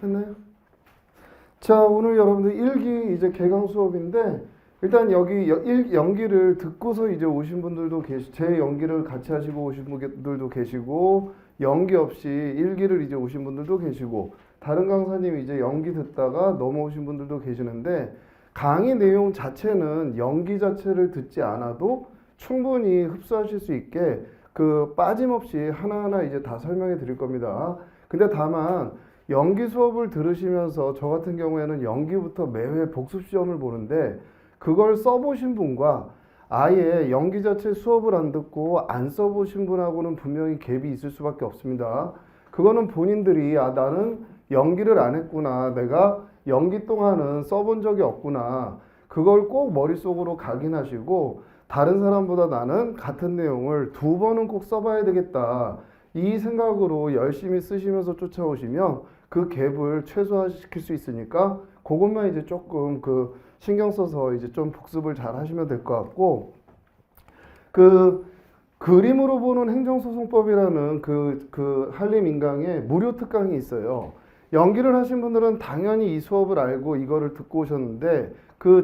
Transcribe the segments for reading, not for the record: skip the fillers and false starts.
됐나요? 자, 오늘 여러분들 1기 이제 개강 수업인데 일단 여기 연기를 듣고서 이제 오신 분들도 제 연기를 같이 하시고 오신 분들도 계시고 연기 없이 1기를 이제 오신 분들도 계시고 다른 강사님이 이제 연기 듣다가 넘어오신 분들도 계시는데 강의 내용 자체는 연기 자체를 듣지 않아도 충분히 흡수하실 수 있게 그 빠짐없이 하나하나 이제 다 설명해 드릴 겁니다. 근데 다만 연기 수업을 들으시면서 저 같은 경우에는 연기부터 매회 복습 시험을 보는데 그걸 써보신 분과 아예 연기 자체 수업을 안 듣고 안 써보신 분하고는 분명히 갭이 있을 수밖에 없습니다. 그거는 본인들이 나는 연기를 안 했구나, 내가 연기 동안은 써본 적이 없구나, 그걸 꼭 머릿속으로 각인하시고 다른 사람보다 나는 같은 내용을 2번은 꼭 써봐야 되겠다, 이 생각으로 열심히 쓰시면서 쫓아오시면 그 갭을 최소화시킬 수 있으니까 그것만 이제 조금 신경 써서 이제 좀 복습을 잘 하시면 될 것 같고, 그림으로 보는 행정소송법이라는 한림인강에 무료 특강이 있어요. 연기를 하신 분들은 당연히 이 수업을 알고 이거를 듣고 오셨는데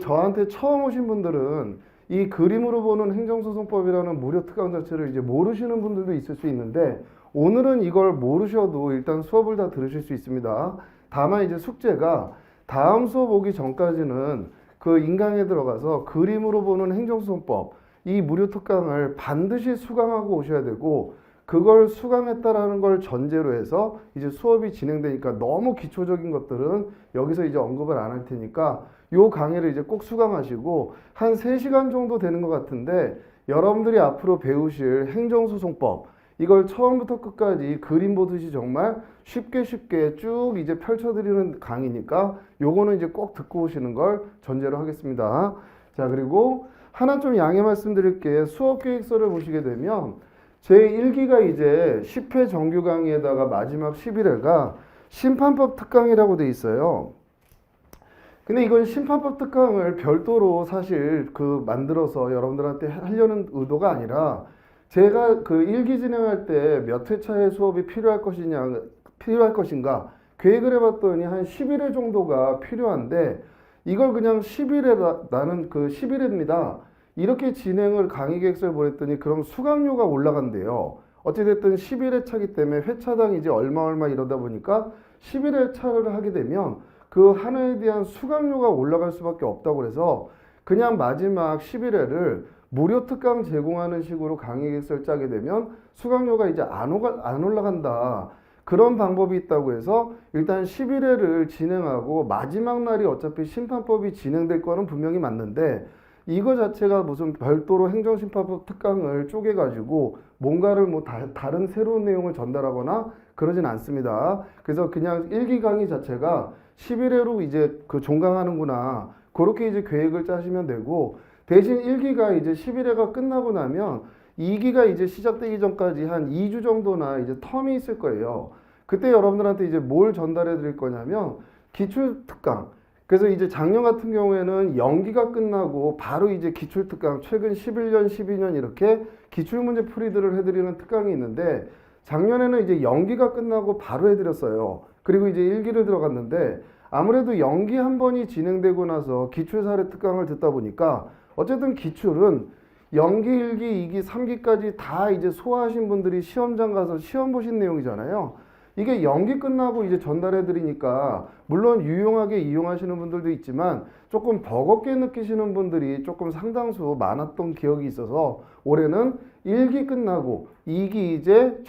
저한테 처음 오신 분들은 이 그림으로 보는 행정소송법이라는 무료 특강 자체를 이제 모르시는 분들도 있을 수 있는데 오늘은 이걸 모르셔도 일단 수업을 다 들으실 수 있습니다. 다만 이제 숙제가 다음 수업 오기 전까지는 인강에 들어가서 그림으로 보는 행정소송법 이 무료 특강을 반드시 수강하고 오셔야 되고, 그걸 수강했다라는 걸 전제로 해서 이제 수업이 진행되니까 너무 기초적인 것들은 여기서 이제 언급을 안 할 테니까 요 강의를 이제 꼭 수강하시고 한 3시간 정도 되는 것 같은데 여러분들이 앞으로 배우실 행정소송법 이걸 처음부터 끝까지 그림 보듯이 정말 쉽게 쭉 이제 펼쳐드리는 강의니까 요거는 이제 꼭 듣고 오시는 걸 전제로 하겠습니다. 자, 그리고 하나 좀 양해 말씀드릴게요. 수업 계획서를 보시게 되면 제1기가 이제 10회 정규 강의에다가 마지막 11회가 심판법 특강이라고 돼 있어요. 근데 이건 심판법 특강을 별도로 사실 만들어서 여러분들한테 하려는 의도가 아니라 제가 1기 진행할 때 몇 회차의 수업이 필요할 것인가 계획을 해봤더니 한 11회 정도가 필요한데 이걸 그냥 10일에 나는 11회입니다. 이렇게 진행을 강의 계획서를 보냈더니 그럼 수강료가 올라간대요. 어찌됐든 11회 차기 때문에 회차당 이제 얼마 이러다 보니까 11회 차를 하게 되면 그 한 회에 대한 수강료가 올라갈 수밖에 없다고 그래서 그냥 마지막 11회를 무료 특강 제공하는 식으로 강의 계획서를 짜게 되면 수강료가 이제 안 올라간다. 그런 방법이 있다고 해서 일단 11회를 진행하고 마지막 날이 어차피 심판법이 진행될 거는 분명히 맞는데 이거 자체가 무슨 별도로 행정심판법 특강을 쪼개가지고 뭔가를 다른 새로운 내용을 전달하거나 그러진 않습니다. 그래서 그냥 1기 강의 자체가 11회로 이제 종강하는구나, 그렇게 이제 계획을 짜시면 되고, 대신 1기가 이제 11회가 끝나고 나면 2기가 이제 시작되기 전까지 한 2주 정도나 이제 텀이 있을 거예요. 그때 여러분들한테 이제 뭘 전달해 드릴 거냐면 기출 특강. 그래서 이제 작년 같은 경우에는 연기가 끝나고 바로 이제 기출 특강, 최근 11년, 12년 이렇게 기출 문제 풀이들을 해드리는 특강이 있는데 작년에는 이제 연기가 끝나고 바로 해드렸어요. 그리고 이제 1기를 들어갔는데 아무래도 연기 한 번이 진행되고 나서 기출 사례 특강을 듣다 보니까 어쨌든 기출은 연기 1기, 2기, 3기까지 다 이제 소화하신 분들이 시험장 가서 시험 보신 내용이잖아요. 이게 연기 끝나고 이제 전달해 드리니까 물론 유용하게 이용하시는 분들도 있지만 조금 버겁게 느끼시는 분들이 조금 상당수 많았던 기억이 있어서 올해는 1기 끝나고 2기 이제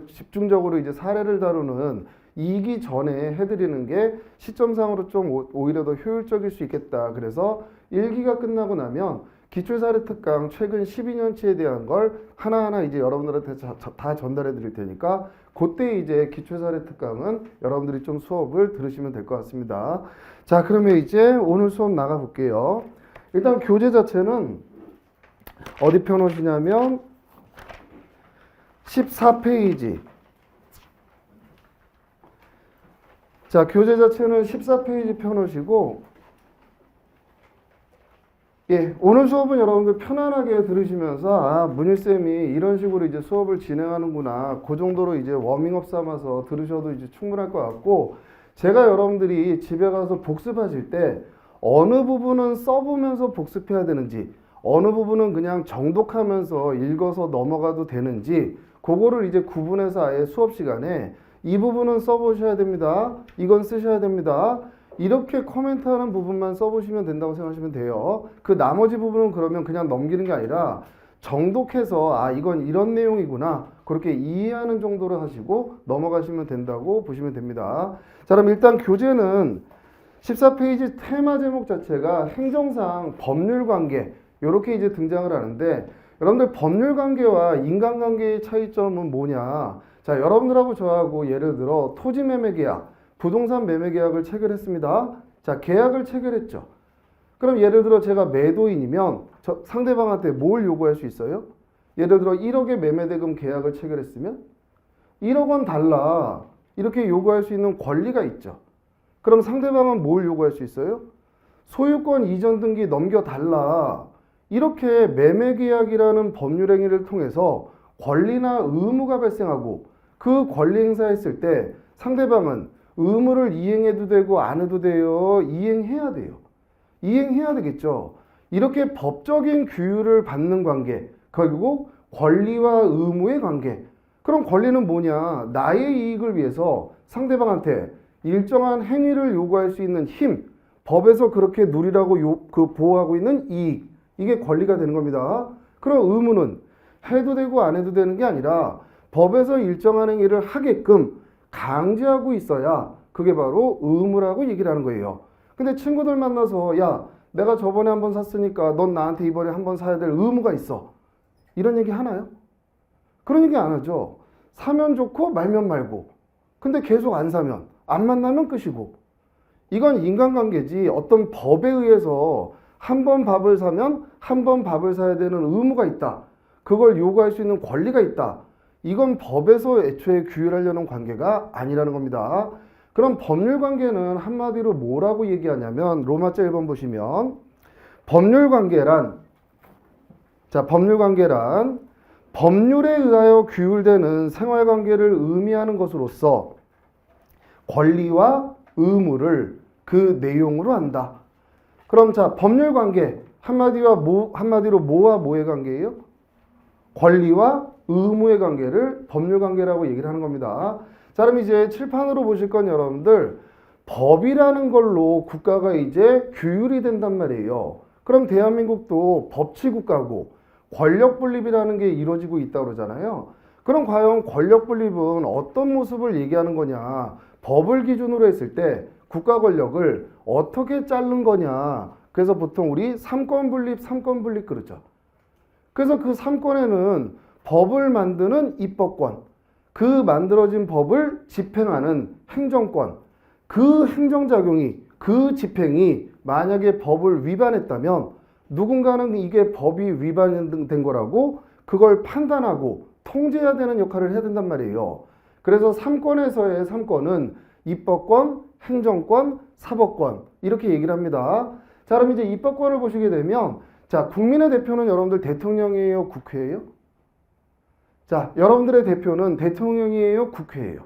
집중적으로 이제 사례를 다루는 2기 전에 해드리는 게 시점상으로 좀 오히려 더 효율적일 수 있겠다. 그래서 1기가 끝나고 나면 기출사례 특강 최근 12년치에 대한 걸 하나하나 이제 여러분들한테 다 전달해 드릴 테니까 그때 이제 기출사례 특강은 여러분들이 좀 수업을 들으시면 될 것 같습니다. 자, 그러면 이제 오늘 수업 나가 볼게요. 일단 교재 자체는 어디 펴놓으시냐면 14페이지. 자, 교재 자체는 14페이지 펴놓으시고, 예, 오늘 수업은 여러분들 편안하게 들으시면서 문일쌤이 이런 식으로 이제 수업을 진행하는구나, 그 정도로 이제 워밍업 삼아서 들으셔도 이제 충분할 것 같고, 제가 여러분들이 집에 가서 복습하실 때 어느 부분은 써보면서 복습해야 되는지, 어느 부분은 그냥 정독하면서 읽어서 넘어가도 되는지, 그거를 이제 구분해서 아예 수업 시간에 이 부분은 써보셔야 됩니다. 이건 쓰셔야 됩니다. 이렇게 코멘트하는 부분만 써보시면 된다고 생각하시면 돼요. 그 나머지 부분은 그러면 그냥 넘기는 게 아니라 정독해서 아 이건 이런 내용이구나 그렇게 이해하는 정도로 하시고 넘어가시면 된다고 보시면 됩니다. 자, 그럼 일단 교재는 14페이지 테마 제목 자체가 행정상 법률관계 이렇게 이제 등장을 하는데, 여러분들 법률관계와 인간관계의 차이점은 뭐냐? 자, 여러분들하고 저하고 예를 들어 토지 매매 계약, 부동산 매매 계약을 체결했습니다. 자, 계약을 체결했죠. 그럼 예를 들어 제가 매도인이면 상대방한테 뭘 요구할 수 있어요? 예를 들어 1억의 매매대금 계약을 체결했으면 1억 원 달라 이렇게 요구할 수 있는 권리가 있죠. 그럼 상대방은 뭘 요구할 수 있어요? 소유권 이전 등기 넘겨달라. 이렇게 매매계약이라는 법률행위를 통해서 권리나 의무가 발생하고 그 권리 행사했을 때 상대방은 의무를 이행해도 되고 안 해도 돼요? 이행해야 돼요. 이행해야 되겠죠. 이렇게 법적인 규율을 받는 관계, 결국 권리와 의무의 관계. 그럼 권리는 뭐냐? 나의 이익을 위해서 상대방한테 일정한 행위를 요구할 수 있는 힘, 법에서 그렇게 누리라고 보호하고 있는 이익, 이게 권리가 되는 겁니다. 그럼 의무는 해도 되고 안 해도 되는 게 아니라 법에서 일정한 행위를 하게끔 강제하고 있어야 그게 바로 의무라고 얘기를 하는 거예요. 근데 친구들 만나서 야, 내가 저번에 한번 샀으니까 넌 나한테 이번에 한번 사야 될 의무가 있어. 이런 얘기 하나요? 그런 얘기 안 하죠. 사면 좋고 말면 말고. 근데 계속 안 사면, 안 만나면 끝이고. 이건 인간관계지 어떤 법에 의해서 한 번 밥을 사면 한 번 밥을 사야 되는 의무가 있다. 그걸 요구할 수 있는 권리가 있다. 이건 법에서 애초에 규율하려는 관계가 아니라는 겁니다. 그럼 법률관계는 한마디로 뭐라고 얘기하냐면 로마자 1번 보시면 법률관계란 법률에 의하여 규율되는 생활관계를 의미하는 것으로서 권리와 의무를 그 내용으로 한다. 그럼 자, 법률관계 한마디로 뭐와 뭐의 관계예요? 권리와 의무의 관계를 법률관계라고 얘기를 하는 겁니다. 자, 그럼 이제 칠판으로 보실 건 여러분들 법이라는 걸로 국가가 이제 규율이 된단 말이에요. 그럼 대한민국도 법치국가고 권력 분립이라는 게 이루어지고 있다고 그러잖아요. 그럼 과연 권력 분립은 어떤 모습을 얘기하는 거냐? 법을 기준으로 했을 때 국가 권력을 어떻게 자른 거냐? 그래서 보통 우리 삼권 분립 그러죠. 그래서 그 삼권에는 법을 만드는 입법권, 그 만들어진 법을 집행하는 행정권, 그 행정작용이, 그 집행이 만약에 법을 위반했다면 누군가는 이게 법이 위반된 거라고 그걸 판단하고 통제해야 되는 역할을 해야 된단 말이에요. 그래서 삼권에서의 삼권은 입법권, 행정권, 사법권 이렇게 얘기를 합니다. 자, 그럼 이제 입법권을 보시게 되면 자, 국민의 대표는 여러분들 대통령이에요, 국회예요? 자, 여러분들의 대표는 대통령이에요, 국회예요?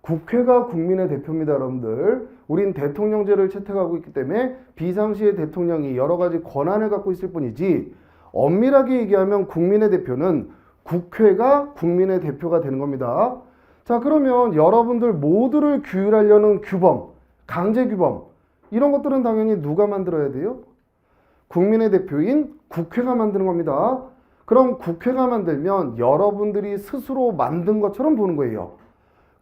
국회가 국민의 대표입니다, 여러분들. 우린 대통령제를 채택하고 있기 때문에 비상시에 대통령이 여러 가지 권한을 갖고 있을 뿐이지 엄밀하게 얘기하면 국민의 대표는 국회가 국민의 대표가 되는 겁니다. 자, 그러면 여러분들 모두를 규율하려는 규범, 강제규범 이런 것들은 당연히 누가 만들어야 돼요? 국민의 대표인 국회가 만드는 겁니다. 그럼 국회가 만들면 여러분들이 스스로 만든 것처럼 보는 거예요.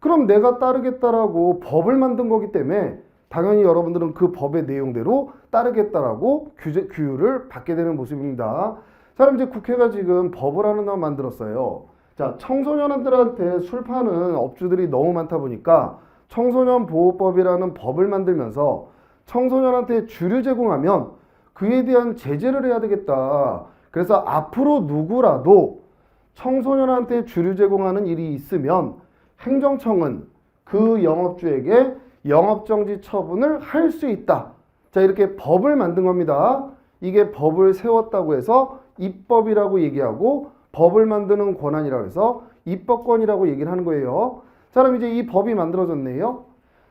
그럼 내가 따르겠다라고 법을 만든 거기 때문에 당연히 여러분들은 그 법의 내용대로 따르겠다라고 규율을 받게 되는 모습입니다. 자, 그럼 이제 국회가 지금 법을 하나 만들었어요. 자, 청소년들한테 술 파는 업주들이 너무 많다 보니까 청소년 보호법이라는 법을 만들면서 청소년한테 주류 제공하면 그에 대한 제재를 해야 되겠다. 그래서 앞으로 누구라도 청소년한테 주류 제공하는 일이 있으면 행정청은 그 영업주에게 영업정지 처분을 할 수 있다. 자, 이렇게 법을 만든 겁니다. 이게 법을 세웠다고 해서 입법이라고 얘기하고 법을 만드는 권한이라고 해서 입법권이라고 얘기를 하는 거예요. 자, 그럼 이제 이 법이 만들어졌네요.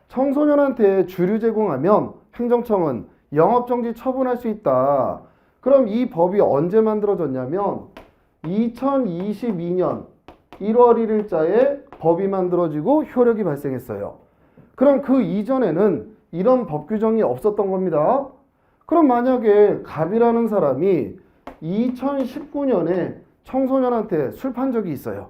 청소년한테 주류 제공하면 행정청은 영업정지 처분할 수 있다. 그럼 이 법이 언제 만들어졌냐면 2022년 1월 1일자에 법이 만들어지고 효력이 발생했어요. 그럼 그 이전에는 이런 법 규정이 없었던 겁니다. 그럼 만약에 갑이라는 사람이 2019년에 청소년한테 술 판 적이 있어요.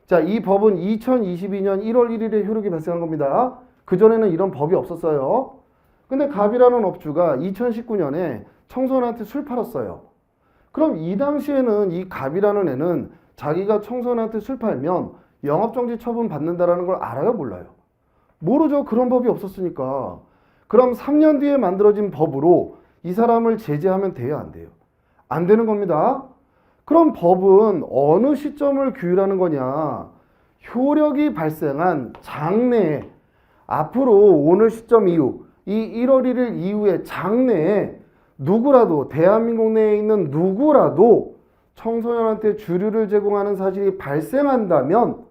자, 이 법은 2022년 1월 1일에 효력이 발생한 겁니다. 그전에는 이런 법이 없었어요. 근데 갑이라는 업주가 2019년에 청소년한테 술 팔았어요. 그럼 이 당시에는 이 갑이라는 애는 자기가 청소년한테 술 팔면 영업정지 처분 받는다라는 걸 알아요, 몰라요? 모르죠. 그런 법이 없었으니까. 그럼 3년 뒤에 만들어진 법으로 이 사람을 제재하면 돼요, 안 돼요? 안 되는 겁니다. 그럼 법은 어느 시점을 규율하는 거냐? 효력이 발생한 장래에, 앞으로 오늘 시점 이후, 이 1월 1일 이후에 장래에 누구라도, 대한민국 내에 있는 누구라도 청소년한테 주류를 제공하는 사실이 발생한다면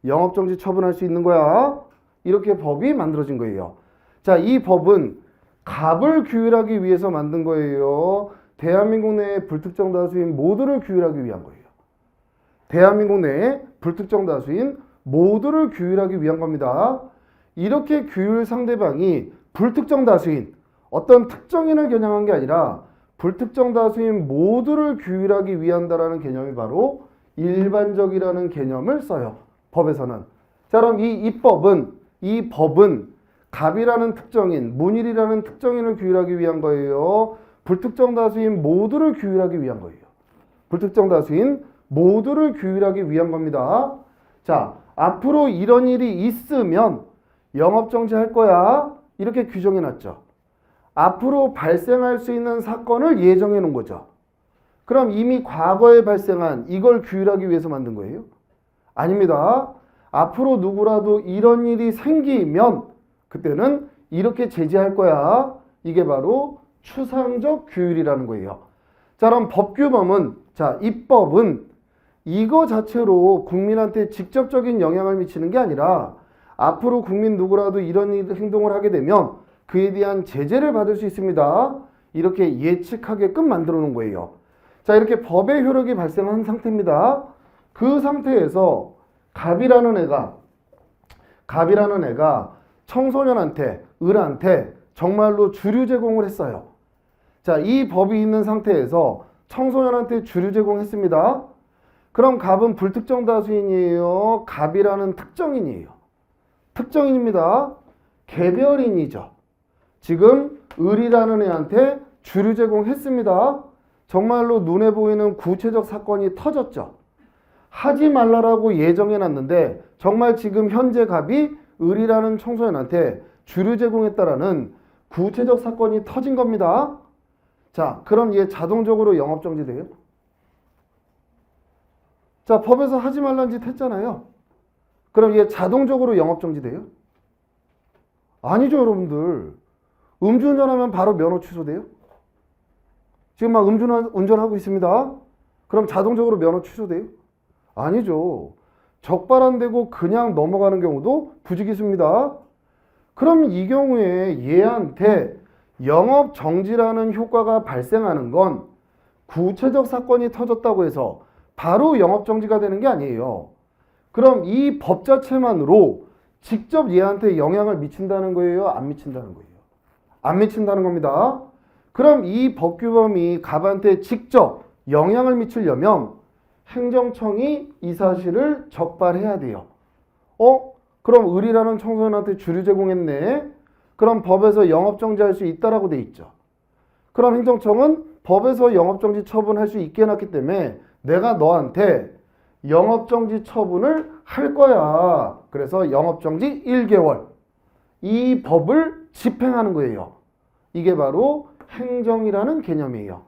영업정지 처분할 수 있는 거야. 이렇게 법이 만들어진 거예요. 자, 이 법은 갑을 규율하기 위해서 만든 거예요. 대한민국 내에 불특정 다수인 모두를 규율하기 위한 거예요. 대한민국 내에 불특정 다수인 모두를 규율하기 위한 겁니다. 이렇게 규율 상대방이 불특정 다수인 어떤 특정인을 겨냥한 게 아니라 불특정 다수인 모두를 규율하기 위한다라는 개념이 바로 일반적이라는 개념을 써요. 법에서는. 자, 그럼 이 법은 갑이라는 특정인, 문일이라는 특정인을 규율하기 위한 거예요. 불특정 다수인 모두를 규율하기 위한 거예요. 불특정 다수인 모두를 규율하기 위한 겁니다. 자, 앞으로 이런 일이 있으면 영업정지할 거야. 이렇게 규정해 놨죠. 앞으로 발생할 수 있는 사건을 예정해 놓은 거죠. 그럼 이미 과거에 발생한 이걸 규율하기 위해서 만든 거예요? 아닙니다. 앞으로 누구라도 이런 일이 생기면 그때는 이렇게 제재할 거야. 이게 바로 추상적 규율이라는 거예요. 자, 그럼 법규범은, 자, 입법은 이거 자체로 국민한테 직접적인 영향을 미치는 게 아니라 앞으로 국민 누구라도 이런 행동을 하게 되면 그에 대한 제재를 받을 수 있습니다. 이렇게 예측하게끔 만들어 놓은 거예요. 자, 이렇게 법의 효력이 발생한 상태입니다. 그 상태에서 갑이라는 애가 청소년한테, 을한테 정말로 주류 제공을 했어요. 자, 이 법이 있는 상태에서 청소년한테 주류 제공했습니다. 그럼 갑은 불특정 다수인이에요? 갑이라는 특정인이에요? 특정인입니다. 개별인이죠. 지금 을이라는 애한테 주류 제공했습니다. 정말로 눈에 보이는 구체적 사건이 터졌죠. 하지 말라라고 예정해놨는데 정말 지금 현재 갑이 을이라는 청소년한테 주류 제공했다라는 구체적 사건이 터진 겁니다. 자, 그럼 얘 자동적으로 영업정지 돼요? 자, 법에서 하지 말라는 짓 했잖아요. 그럼 얘 자동적으로 영업정지 돼요? 아니죠, 여러분들. 음주운전하면 바로 면허 취소돼요? 지금 막 운전하고 있습니다. 그럼 자동적으로 면허 취소돼요? 아니죠. 적발 안 되고 그냥 넘어가는 경우도 부지기수입니다. 그럼 이 경우에 얘한테 영업정지라는 효과가 발생하는 건 구체적 사건이 터졌다고 해서 바로 영업정지가 되는 게 아니에요. 그럼 이 법 자체만으로 직접 얘한테 영향을 미친다는 거예요? 안 미친다는 거예요? 안 미친다는 겁니다. 그럼 이 법규범이 갑한테 직접 영향을 미치려면 행정청이 이 사실을 적발해야 돼요. 그럼 을이라는 청소년한테 주류 제공했네. 그럼 법에서 영업정지할 수 있다라고 돼 있죠. 그럼 행정청은 법에서 영업정지 처분할 수 있게 해놨기 때문에 내가 너한테 영업정지 처분을 할 거야. 그래서 영업정지 1개월. 이 법을 집행하는 거예요. 이게 바로 행정이라는 개념이에요.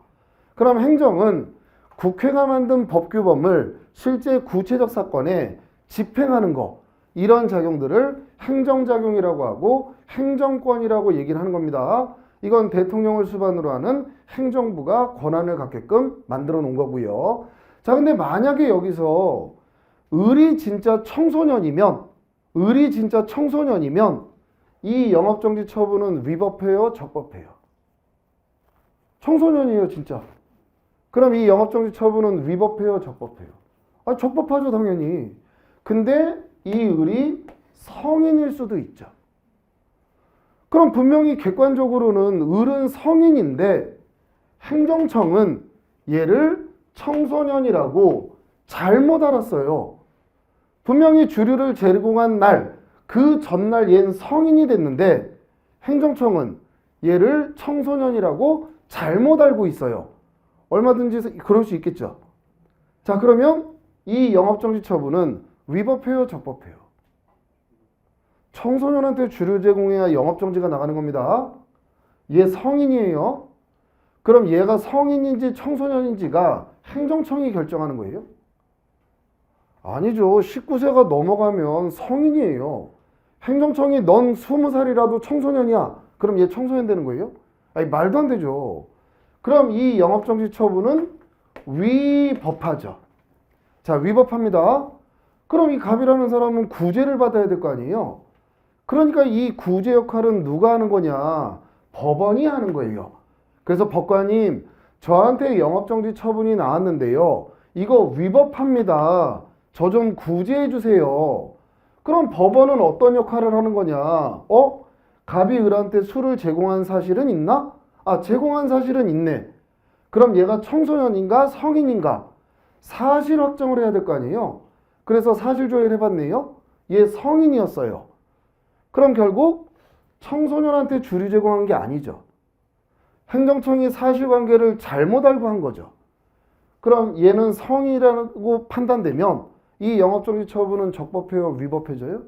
그럼 행정은 국회가 만든 법규범을 실제 구체적 사건에 집행하는 거, 이런 작용들을 행정작용이라고 하고 행정권이라고 얘기를 하는 겁니다. 이건 대통령을 수반으로 하는 행정부가 권한을 갖게끔 만들어 놓은 거고요. 자, 근데 만약에 여기서 을이 진짜 청소년이면 이 영업정지 처분은 위법해요, 적법해요? 청소년이에요, 진짜. 그럼 이 영업정지 처분은 위법해요, 적법해요? 아, 적법하죠, 당연히. 근데 이 을이 성인일 수도 있죠. 그럼 분명히 객관적으로는 을은 성인인데 행정청은 얘를 청소년이라고 잘못 알았어요. 분명히 주류를 제공한 날, 그 전날 얘는 성인이 됐는데 행정청은 얘를 청소년이라고 잘못 알고 있어요. 얼마든지 그럴 수 있겠죠. 자, 그러면 이 영업정지 처분은 위법해요, 적법해요? 청소년한테 주류 제공해야 영업정지가 나가는 겁니다. 얘 성인이에요. 그럼 얘가 성인인지 청소년인지가 행정청이 결정하는 거예요? 아니죠. 19세가 넘어가면 성인이에요. 행정청이 넌 20살이라도 청소년이야. 그럼 얘 청소년 되는 거예요? 아니, 말도 안 되죠. 그럼 이 영업정지 처분은 위법하죠. 자, 위법합니다. 그럼 이 갑이라는 사람은 구제를 받아야 될 거 아니에요? 그러니까 이 구제 역할은 누가 하는 거냐? 법원이 하는 거예요. 그래서 법관님, 저한테 영업정지 처분이 나왔는데요. 이거 위법합니다. 저 좀 구제해 주세요. 그럼 법원은 어떤 역할을 하는 거냐? 갑이 을한테 술을 제공한 사실은 있나? 아, 제공한 사실은 있네. 그럼 얘가 청소년인가 성인인가? 사실 확정을 해야 될 거 아니에요? 그래서 사실 조회를 해봤네요. 얘 성인이었어요. 그럼 결국 청소년한테 주류 제공한 게 아니죠. 행정청이 사실관계를 잘못 알고 한 거죠. 그럼 얘는 성인이라고 판단되면 이 영업정지 처분은 적법해요, 위법해져요?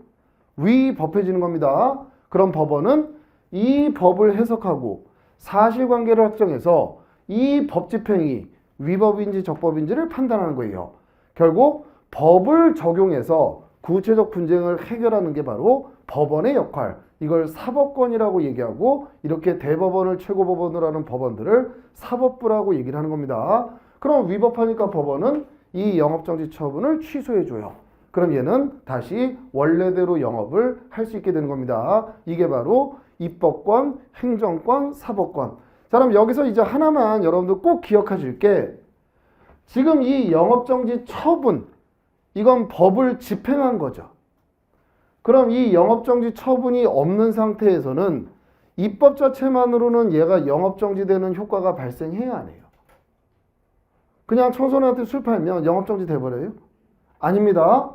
위법해지는 겁니다. 그럼 법원은 이 법을 해석하고 사실관계를 확정해서 이 법 집행이 위법인지 적법인지를 판단하는 거예요. 결국 법을 적용해서 구체적 분쟁을 해결하는 게 바로 법원의 역할. 이걸 사법권이라고 얘기하고 이렇게 대법원을 최고법원으로 하는 법원들을 사법부라고 얘기를 하는 겁니다. 그럼 위법하니까 법원은 이 영업정지 처분을 취소해줘요. 그럼 얘는 다시 원래대로 영업을 할 수 있게 되는 겁니다. 이게 바로 입법권, 행정권, 사법권. 자, 그럼 여기서 이제 하나만 여러분들 꼭 기억하실 게 지금 이 영업정지 처분, 이건 법을 집행한 거죠. 그럼 이 영업정지 처분이 없는 상태에서는 입법 자체만으로는 얘가 영업정지되는 효과가 발생해야 안 해요. 그냥 청소년한테 술 팔면 영업정지 돼버려요? 아닙니다.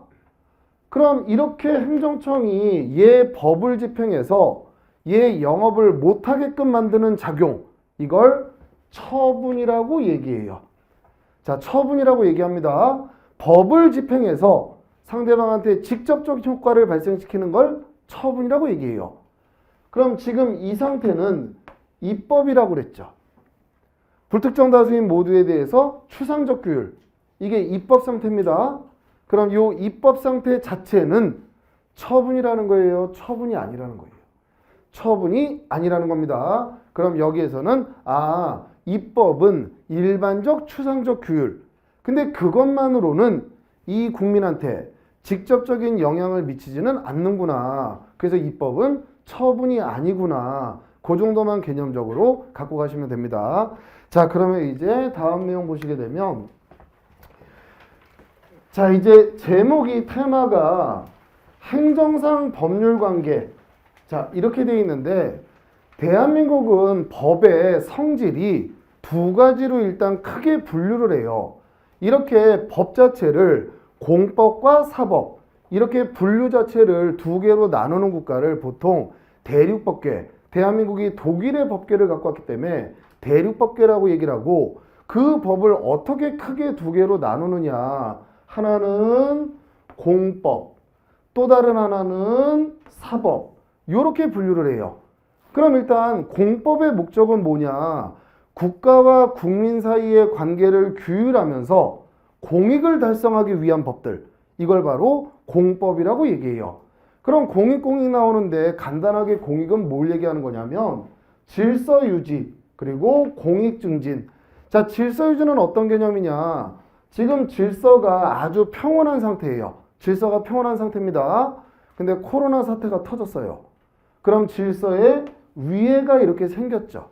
그럼 이렇게 행정청이 얘 법을 집행해서 얘 영업을 못하게끔 만드는 작용, 이걸 처분이라고 얘기해요. 자, 처분이라고 얘기합니다. 법을 집행해서 상대방한테 직접적 효과를 발생시키는 걸 처분이라고 얘기해요. 그럼 지금 이 상태는 입법이라고 그랬죠. 불특정 다수인 모두에 대해서 추상적 규율, 이게 입법 상태입니다. 그럼 이 입법 상태 자체는 처분이라는 거예요, 처분이 아니라는 거예요? 처분이 아니라는 겁니다. 그럼 여기에서는 입법은 일반적 추상적 규율, 근데 그것만으로는 이 국민한테 직접적인 영향을 미치지는 않는구나. 그래서 입법은 처분이 아니구나. 그 정도만 개념적으로 갖고 가시면 됩니다. 자, 그러면 이제 다음 내용 보시게 되면, 자, 이제 제목이 테마가 행정상 법률 관계. 자, 이렇게 되어 있는데 대한민국은 법의 성질이 두 가지로 일단 크게 분류를 해요. 이렇게 법 자체를 공법과 사법, 이렇게 분류 자체를 두 개로 나누는 국가를 보통 대륙법계, 대한민국이 독일의 법계를 갖고 왔기 때문에 대륙법계라고 얘기를 하고, 그 법을 어떻게 크게 두 개로 나누느냐, 하나는 공법, 또 다른 하나는 사법, 이렇게 분류를 해요. 그럼 일단 공법의 목적은 뭐냐? 국가와 국민 사이의 관계를 규율하면서 공익을 달성하기 위한 법들, 이걸 바로 공법이라고 얘기해요. 그럼 공익 나오는데 간단하게 공익은 뭘 얘기하는 거냐면 질서 유지, 그리고 공익 증진. 자, 질서 유지는 어떤 개념이냐? 지금 질서가 아주 평온한 상태예요. 질서가 평온한 상태입니다. 근데 코로나 사태가 터졌어요. 그럼 질서에 위해가 이렇게 생겼죠.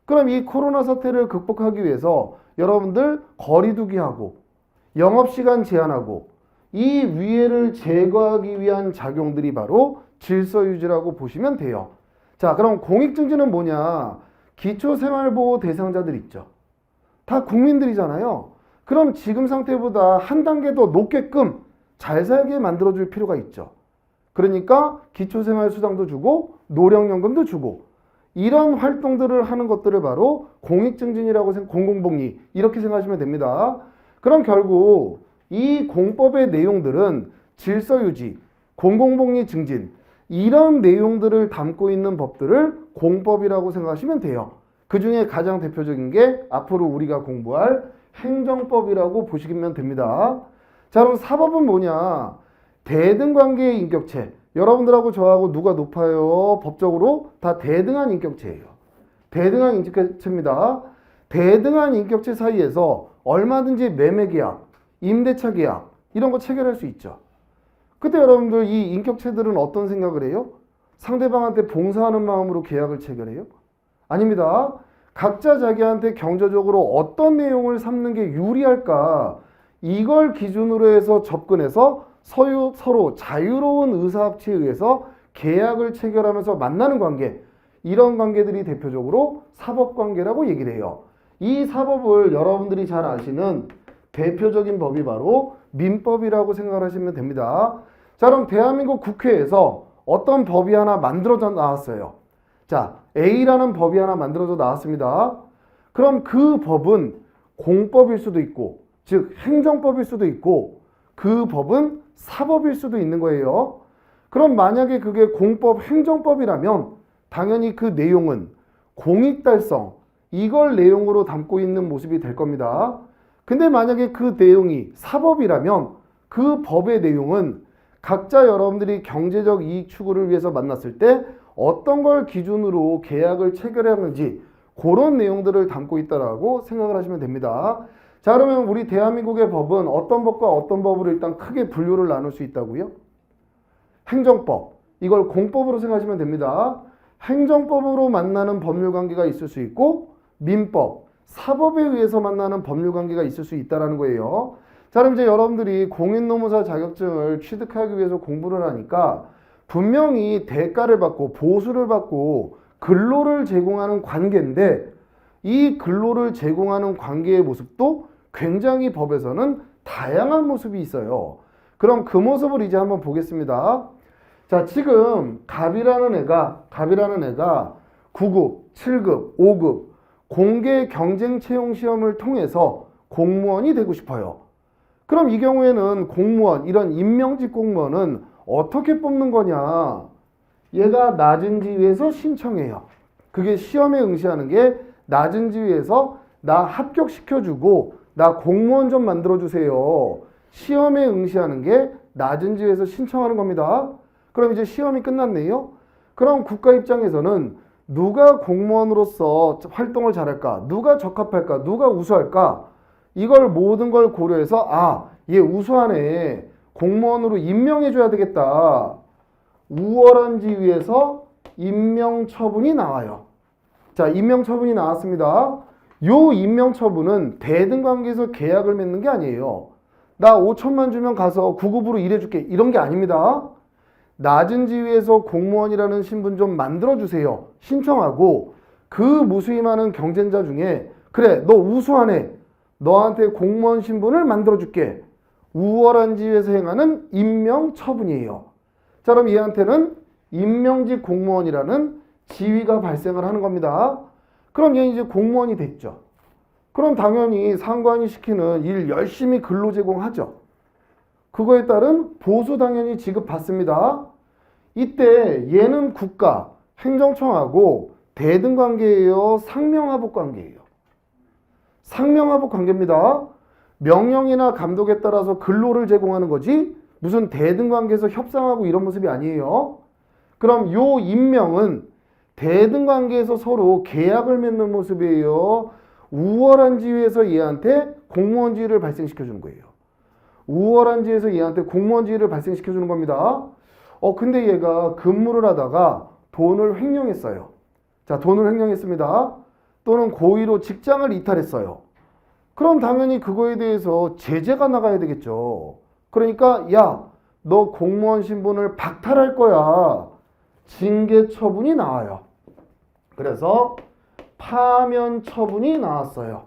그럼 이 코로나 사태를 극복하기 위해서 여러분들 거리두기 하고 영업시간 제한하고 이 위해를 제거하기 위한 작용들이 바로 질서 유지라고 보시면 돼요. 자, 그럼 공익증진은 뭐냐? 기초생활보호 대상자들 있죠. 다 국민들이잖아요. 그럼 지금 상태보다 한 단계 더 높게끔 잘 살게 만들어줄 필요가 있죠. 그러니까 기초생활수당도 주고 노령연금도 주고 이런 활동들을 하는 것들을 바로 공익증진이라고 공공복리 이렇게 생각하시면 됩니다. 그럼 결국 이 공법의 내용들은 질서유지, 공공복리 증진 이런 내용들을 담고 있는 법들을 공법이라고 생각하시면 돼요. 그 중에 가장 대표적인 게 앞으로 우리가 공부할 행정법이라고 보시면 됩니다. 자, 그럼 사법은 뭐냐? 대등관계의 인격체. 여러분들하고 저하고 누가 높아요? 법적으로 다 대등한 인격체예요. 대등한 인격체입니다. 대등한 인격체 사이에서 얼마든지 매매계약, 임대차 계약 이런 거 체결할 수 있죠. 그때 여러분들 이 인격체들은 어떤 생각을 해요? 상대방한테 봉사하는 마음으로 계약을 체결해요? 아닙니다. 각자 자기한테 경제적으로 어떤 내용을 삼는 게 유리할까 이걸 기준으로 해서 접근해서 서로 자유로운 의사합치에 의해서 계약을 체결하면서 만나는 관계 이런 관계들이 대표적으로 사법관계라고 얘기를 해요. 이 사법을 여러분들이 잘 아시는 대표적인 법이 바로 민법이라고 생각을 하시면 됩니다. 자, 그럼 대한민국 국회에서 어떤 법이 하나 만들어져 나왔어요. 자, A라는 법이 하나 만들어져 나왔습니다. 그럼 그 법은 공법일 수도 있고 즉 행정법일 수도 있고 그 법은 사법일 수도 있는 거예요. 그럼 만약에 그게 공법, 행정법이라면 당연히 그 내용은 공익달성 이걸 내용으로 담고 있는 모습이 될 겁니다. 근데 만약에 그 내용이 사법이라면 그 법의 내용은 각자 여러분들이 경제적 이익 추구를 위해서 만났을 때 어떤 걸 기준으로 계약을 체결하는지 그런 내용들을 담고 있다라고 생각을 하시면 됩니다. 자, 그러면 우리 대한민국의 법은 어떤 법과 어떤 법으로 일단 크게 분류를 나눌 수 있다고요? 행정법, 이걸 공법으로 생각하시면 됩니다. 행정법으로 만나는 법률관계가 있을 수 있고 민법, 사법에 의해서 만나는 법률관계가 있을 수 있다는 거예요. 자, 그럼 이제 여러분들이 공인노무사 자격증을 취득하기 위해서 공부를 하니까 분명히 대가를 받고 보수를 받고 근로를 제공하는 관계인데 이 근로를 제공하는 관계의 모습도 굉장히 법에서는 다양한 모습이 있어요. 그럼 그 모습을 이제 한번 보겠습니다. 자, 지금 갑이라는 애가 9급, 7급, 5급 공개 경쟁 채용 시험을 통해서 공무원이 되고 싶어요. 그럼 이 경우에는 공무원, 이런 임명직 공무원은 어떻게 뽑는 거냐? 얘가 낮은 지위에서 신청해요. 그게 시험에 응시하는 게 낮은 지위에서 나 합격시켜주고 나 공무원 좀 만들어주세요. 시험에 응시하는 게 낮은 지위에서 신청하는 겁니다. 그럼 이제 시험이 끝났네요. 그럼 국가 입장에서는 누가 공무원으로서 활동을 잘할까? 누가 적합할까? 누가 우수할까? 이걸 모든 걸 고려해서 얘 우수하네. 공무원으로 임명해줘야 되겠다. 우월한 지위에서 임명처분이 나와요. 자, 임명처분이 나왔습니다. 요 임명처분은 대등관계에서 계약을 맺는 게 아니에요. 나 5천만 주면 가서 9급으로 일해줄게. 이런 게 아닙니다. 낮은 지위에서 공무원이라는 신분 좀 만들어주세요. 신청하고 그 무수히 많은 경쟁자 중에 그래, 너 우수하네. 너한테 공무원 신분을 만들어줄게. 우월한 지위에서 행하는 임명처분이에요. 자, 그럼 얘한테는 임명직 공무원이라는 지위가 발생을 하는 겁니다. 그럼 얘 이제 공무원이 됐죠. 그럼 당연히 상관이 시키는 일 열심히 근로 제공하죠. 그거에 따른 보수 당연히 지급받습니다. 이때 얘는 국가, 행정청하고 대등관계예요? 상명하복 관계예요? 상명하복 관계입니다. 명령이나 감독에 따라서 근로를 제공하는 거지 무슨 대등관계에서 협상하고 이런 모습이 아니에요. 그럼 요 임명은 대등관계에서 서로 계약을 맺는 모습이에요. 우월한 지위에서 얘한테 공무원 지위를 발생시켜주는 거예요. 우월한 지위에서 얘한테 공무원 지위를 발생시켜주는 겁니다. 근데 얘가 근무를 하다가 돈을 횡령했어요. 자, 돈을 횡령했습니다. 또는 고의로 직장을 이탈했어요. 그럼 당연히 그거에 대해서 제재가 나가야 되겠죠. 그러니까 야, 너 공무원 신분을 박탈할 거야. 징계 처분이 나와요. 그래서 파면 처분이 나왔어요.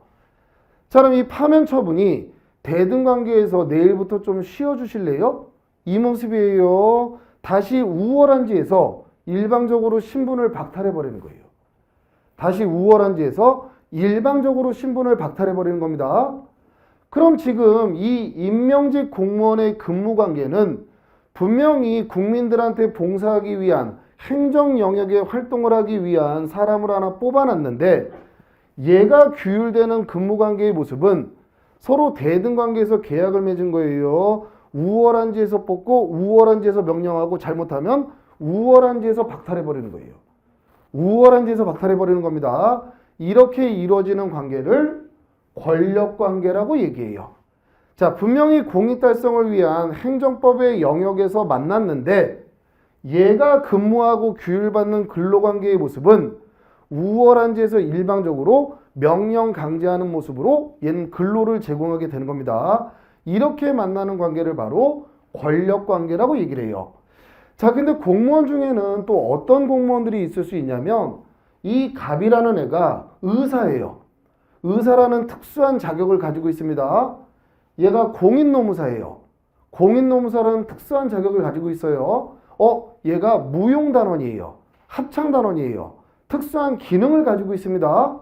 자, 그럼 이 파면 처분이 대등관계에서 내일부터 좀 쉬어주실래요? 이 모습이에요. 다시 우월한지에서 일방적으로 신분을 박탈해버리는 거예요. 다시 우월한지에서 일방적으로 신분을 박탈해버리는 겁니다. 그럼 지금 이 임명직 공무원의 근무관계는 분명히 국민들한테 봉사하기 위한 행정 영역에 활동을 하기 위한 사람을 하나 뽑아놨는데 얘가 규율되는 근무관계의 모습은 서로 대등관계에서 계약을 맺은 거예요. 우월한지에서 뽑고 우월한지에서 명령하고 잘못하면 우월한지에서 박탈해버리는 거예요. 우월한지에서 박탈해버리는 겁니다. 이렇게 이루어지는 관계를 권력관계라고 얘기해요. 자, 분명히 공익 달성을 위한 행정법의 영역에서 만났는데 얘가 근무하고 규율받는 근로관계의 모습은 우월한지에서 일방적으로 명령 강제하는 모습으로 얘는 근로를 제공하게 되는 겁니다. 이렇게 만나는 관계를 바로 권력관계라고 얘기를 해요. 자, 근데 공무원 중에는 또 어떤 공무원들이 있을 수 있냐면 이 갑이라는 애가 의사예요. 의사라는 특수한 자격을 가지고 있습니다. 얘가 공인노무사예요. 공인노무사라는 특수한 자격을 가지고 있어요. 얘가 무용단원이에요. 합창단원이에요. 특수한 기능을 가지고 있습니다.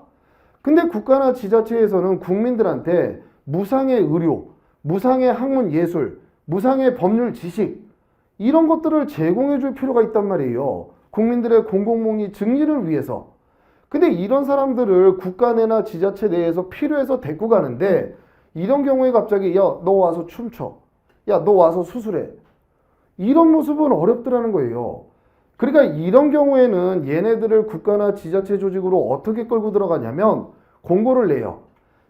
근데 국가나 지자체에서는 국민들한테 무상의 의료, 무상의 학문 예술, 무상의 법률 지식 이런 것들을 제공해 줄 필요가 있단 말이에요. 국민들의 공공복리 증진을 위해서. 근데 이런 사람들을 국가 내나 지자체 내에서 필요해서 데리고 가는데 이런 경우에 갑자기 야, 너 와서 춤춰. 야, 너 와서 수술해. 이런 모습은 어렵더라는 거예요. 그러니까 이런 경우에는 얘네들을 국가나 지자체 조직으로 어떻게 끌고 들어가냐면 공고를 내요.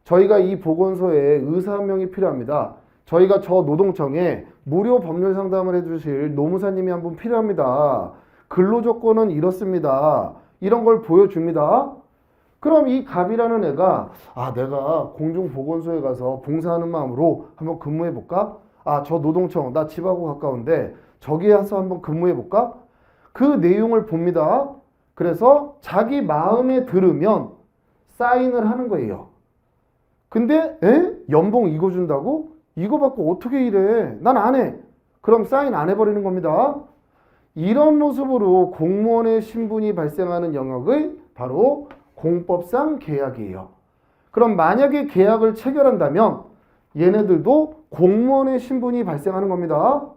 저희가 이 보건소에 의사 한 명이 필요합니다. 저희가 저 노동청에 무료 법률 상담을 해주실 노무사님이 한 분 필요합니다. 근로조건은 이렇습니다. 이런 걸 보여줍니다. 그럼 이 갑이라는 애가 내가 공중보건소에 가서 봉사하는 마음으로 한번 근무해볼까? 저 노동청 나 집하고 가까운데 저기 가서 한번 근무해볼까? 그 내용을 봅니다. 그래서 자기 마음에 들으면 사인을 하는 거예요. 근데 연봉 이거 준다고? 이거 받고 어떻게 일해? 난 안 해. 그럼 사인 안 해버리는 겁니다. 이런 모습으로 공무원의 신분이 발생하는 영역의 바로 공법상 계약이에요. 그럼 만약에 계약을 체결한다면 얘네들도 공무원의 신분이 발생하는 겁니다.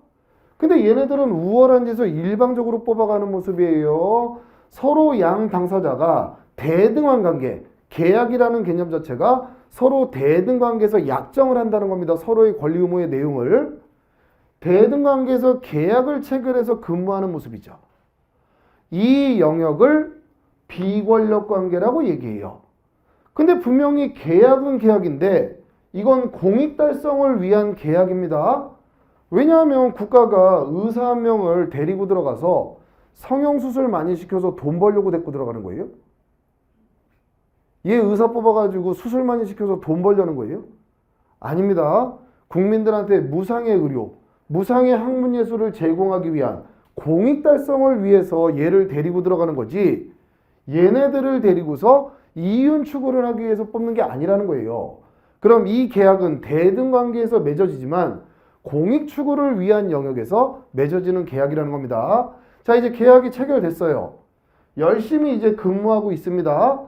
근데 얘네들은 우월한 데서 일방적으로 뽑아가는 모습이에요. 서로 양 당사자가 대등한 관계, 계약이라는 개념 자체가 서로 대등관계에서 약정을 한다는 겁니다. 서로의 권리 의무의 내용을. 대등관계에서 계약을 체결해서 근무하는 모습이죠. 이 영역을 비권력관계라고 얘기해요. 근데 분명히 계약은 계약인데 이건 공익달성을 위한 계약입니다. 왜냐하면 국가가 의사 한 명을 데리고 들어가서 성형수술 많이 시켜서 돈 벌려고 데리고 들어가는 거예요? 얘 의사 뽑아가지고 수술 많이 시켜서 돈 벌려는 거예요? 아닙니다. 국민들한테 무상의 의료, 무상의 학문예술을 제공하기 위한 공익달성을 위해서 얘를 데리고 들어가는 거지 얘네들을 데리고서 이윤 추구를 하기 위해서 뽑는 게 아니라는 거예요. 그럼 이 계약은 대등관계에서 맺어지지만 공익 추구를 위한 영역에서 맺어지는 계약이라는 겁니다. 자, 이제 계약이 체결됐어요. 열심히 이제 근무하고 있습니다.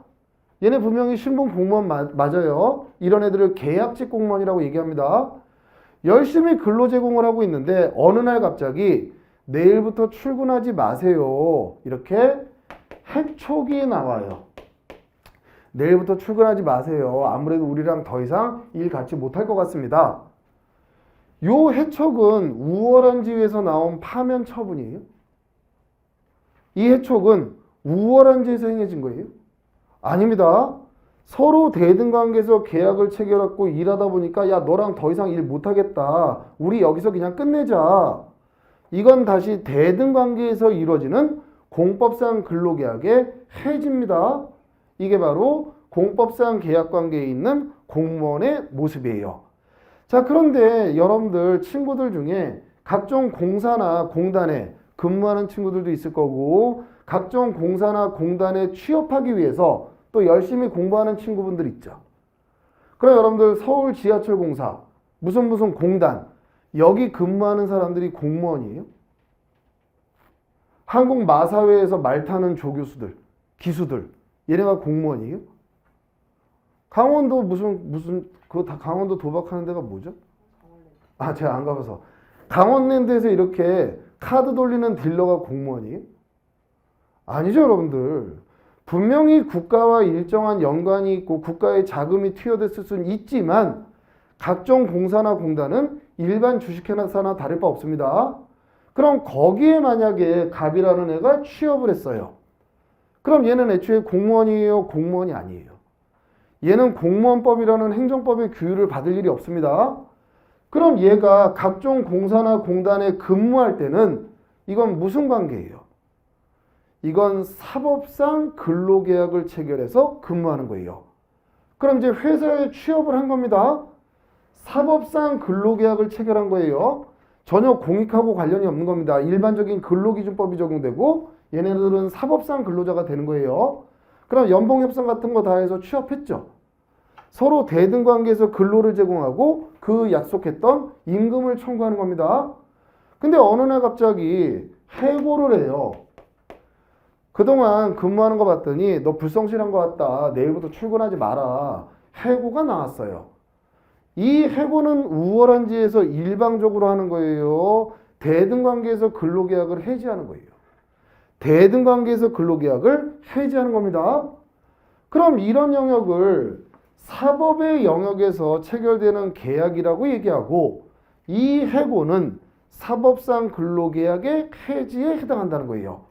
얘네 분명히 신분 공무원 맞아요. 이런 애들을 계약직 공무원이라고 얘기합니다. 열심히 근로 제공을 하고 있는데 어느 날 갑자기 내일부터 출근하지 마세요. 이렇게 해촉이 나와요. 내일부터 출근하지 마세요. 아무래도 우리랑 더 이상 일 같이 못할 것 같습니다. 요 해촉은 우월한 지위에서 나온 파면 처분이에요. 이 해촉은 우월한 지위에서 행해진 거예요? 아닙니다. 서로 대등관계에서 계약을 체결하고 일하다 보니까 야 너랑 더 이상 일 못하겠다. 우리 여기서 그냥 끝내자. 이건 다시 대등관계에서 이루어지는 공법상 근로계약의 해지입니다. 이게 바로 공법상 계약관계에 있는 공무원의 모습이에요. 자, 그런데 여러분들 친구들 중에 각종 공사나 공단에 근무하는 친구들도 있을 거고 각종 공사나 공단에 취업하기 위해서 또 열심히 공부하는 친구분들 있죠. 그럼 여러분들 서울 지하철공사 무슨 공단 여기 근무하는 사람들이 공무원이에요? 한국 마사회에서 말 타는 조교수들, 기수들 얘네가 공무원이에요? 강원도 그거 다 강원도 도박하는 데가 뭐죠? 아, 제가 안 가봐서. 강원랜드에서 이렇게 카드 돌리는 딜러가 공무원이에요? 아니죠, 여러분들. 분명히 국가와 일정한 연관이 있고 국가의 자금이 투여됐을 수는 있지만 각종 공사나 공단은 일반 주식회사나 다를 바 없습니다. 그럼 거기에 만약에 갑이라는 애가 취업을 했어요. 그럼 얘는 애초에 공무원이에요? 공무원이 아니에요? 얘는 공무원법이라는 행정법의 규율을 받을 일이 없습니다. 그럼 얘가 각종 공사나 공단에 근무할 때는 이건 무슨 관계예요? 이건 사법상 근로계약을 체결해서 근무하는 거예요. 그럼 이제 회사에 취업을 한 겁니다. 사법상 근로계약을 체결한 거예요. 전혀 공익하고 관련이 없는 겁니다. 일반적인 근로기준법이 적용되고 얘네들은 사법상 근로자가 되는 거예요. 그럼 연봉협상 같은 거 다 해서 취업했죠. 서로 대등관계에서 근로를 제공하고 그 약속했던 임금을 청구하는 겁니다. 근데 어느 날 갑자기 해고를 해요. 그동안 근무하는 거 봤더니 너 불성실한 거 같다. 내일부터 출근하지 마라. 해고가 나왔어요. 이 해고는 우월한지에서 일방적으로 하는 거예요. 대등관계에서 근로계약을 해지하는 거예요. 대등관계에서 근로계약을 해지하는 겁니다. 그럼 이런 영역을 사법의 영역에서 체결되는 계약이라고 얘기하고 이 해고는 사법상 근로계약의 해지에 해당한다는 거예요.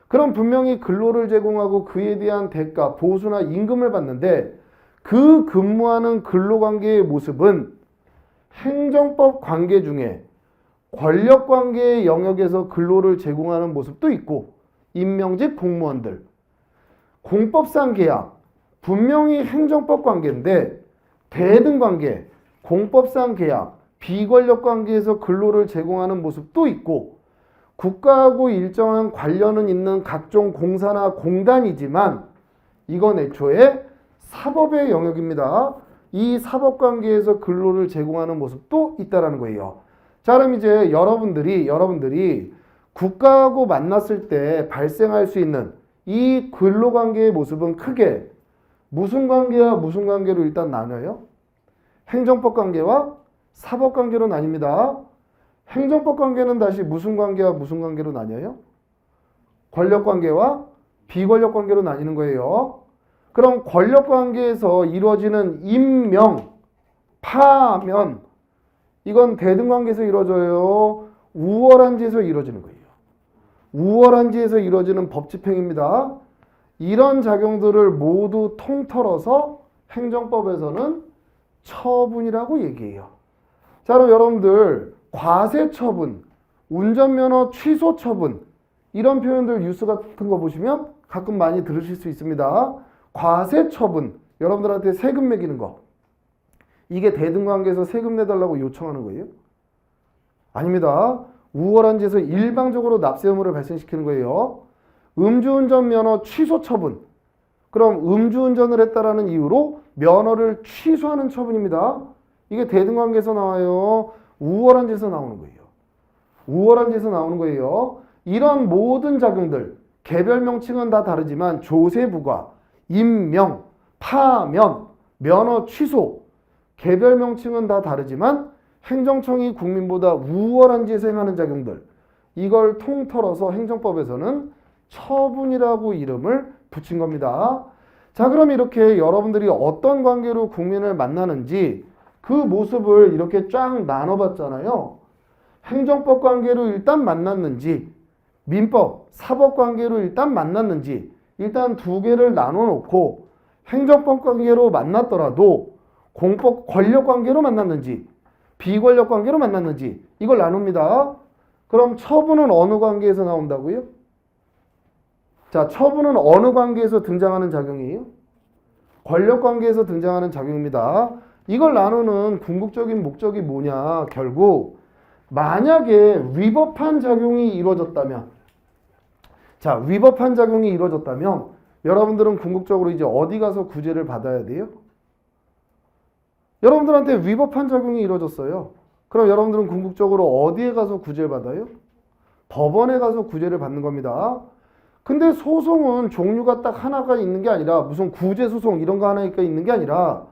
그럼 분명히 근로를 제공하고 그에 대한 대가, 보수나 임금을 받는데 그 근무하는 근로관계의 모습은 행정법 관계 중에 권력관계의 영역에서 근로를 제공하는 모습도 있고 임명직 공무원들, 공법상 계약, 분명히 행정법 관계인데 대등관계, 공법상 계약, 비권력 관계에서 근로를 제공하는 모습도 있고 국가하고 일정한 관련은 있는 각종 공사나 공단이지만 이건 애초에 사법의 영역입니다. 이 사법관계에서 근로를 제공하는 모습도 있다라는 거예요. 자, 그럼 이제 여러분들이 국가하고 만났을 때 발생할 수 있는 이 근로관계의 모습은 크게 무슨 관계와 무슨 관계로 일단 나눠요? 행정법 관계와 사법 관계로 나뉩니다. 행정법 관계는 다시 무슨 관계와 무슨 관계로 나뉘어요? 권력 관계와 비권력 관계로 나뉘는 거예요. 그럼 권력 관계에서 이루어지는 임명, 파면 이건 대등관계에서 이루어져요. 우월한지에서 이루어지는 거예요. 우월한지에서 이루어지는 법집행입니다. 이런 작용들을 모두 통틀어서 행정법에서는 처분이라고 얘기해요. 자, 그럼 여러분들 과세처분, 운전면허 취소처분 이런 표현들 뉴스 같은 거 보시면 가끔 많이 들으실 수 있습니다. 과세처분, 여러분들한테 세금 매기는 거 이게 대등관계에서 세금 내달라고 요청하는 거예요? 아닙니다. 우월한지에서 일방적으로 납세 의무를 발생시키는 거예요. 음주운전 면허 취소 처분. 그럼 음주운전을 했다라는 이유로 면허를 취소하는 처분입니다. 이게 대등관계에서 나와요. 우월한지에서 나오는 거예요. 우월한지에서 나오는 거예요. 이런 모든 작용들, 개별 명칭은 다 다르지만 조세부과, 임명, 파면, 면허 취소, 개별 명칭은 다 다르지만 행정청이 국민보다 우월한지에서 행하는 작용들, 이걸 통틀어서 행정법에서는 처분이라고 이름을 붙인 겁니다. 자, 그럼 이렇게 여러분들이 어떤 관계로 국민을 만나는지 그 모습을 이렇게 쫙 나눠봤잖아요. 행정법 관계로 일단 만났는지 민법, 사법 관계로 일단 만났는지 일단 두 개를 나눠놓고 행정법 관계로 만났더라도 공법 권력 관계로 만났는지 비권력 관계로 만났는지 이걸 나눕니다. 그럼 처분은 어느 관계에서 나온다고요? 자, 처분은 어느 관계에서 등장하는 작용이에요? 권력 관계에서 등장하는 작용입니다. 이걸 나누는 궁극적인 목적이 뭐냐? 결국 만약에 위법한 작용이 이루어졌다면, 자, 위법한 작용이 이루어졌다면 여러분들은 궁극적으로 이제 어디 가서 구제를 받아야 돼요? 여러분들한테 위법한 작용이 이루어졌어요. 그럼 여러분들은 궁극적으로 어디에 가서 구제를 받아요? 법원에 가서 구제를 받는 겁니다. 근데 소송은 종류가 딱 하나가 있는 게 아니라 무슨 구제 소송 이런 거 하나가 있는 게 아니라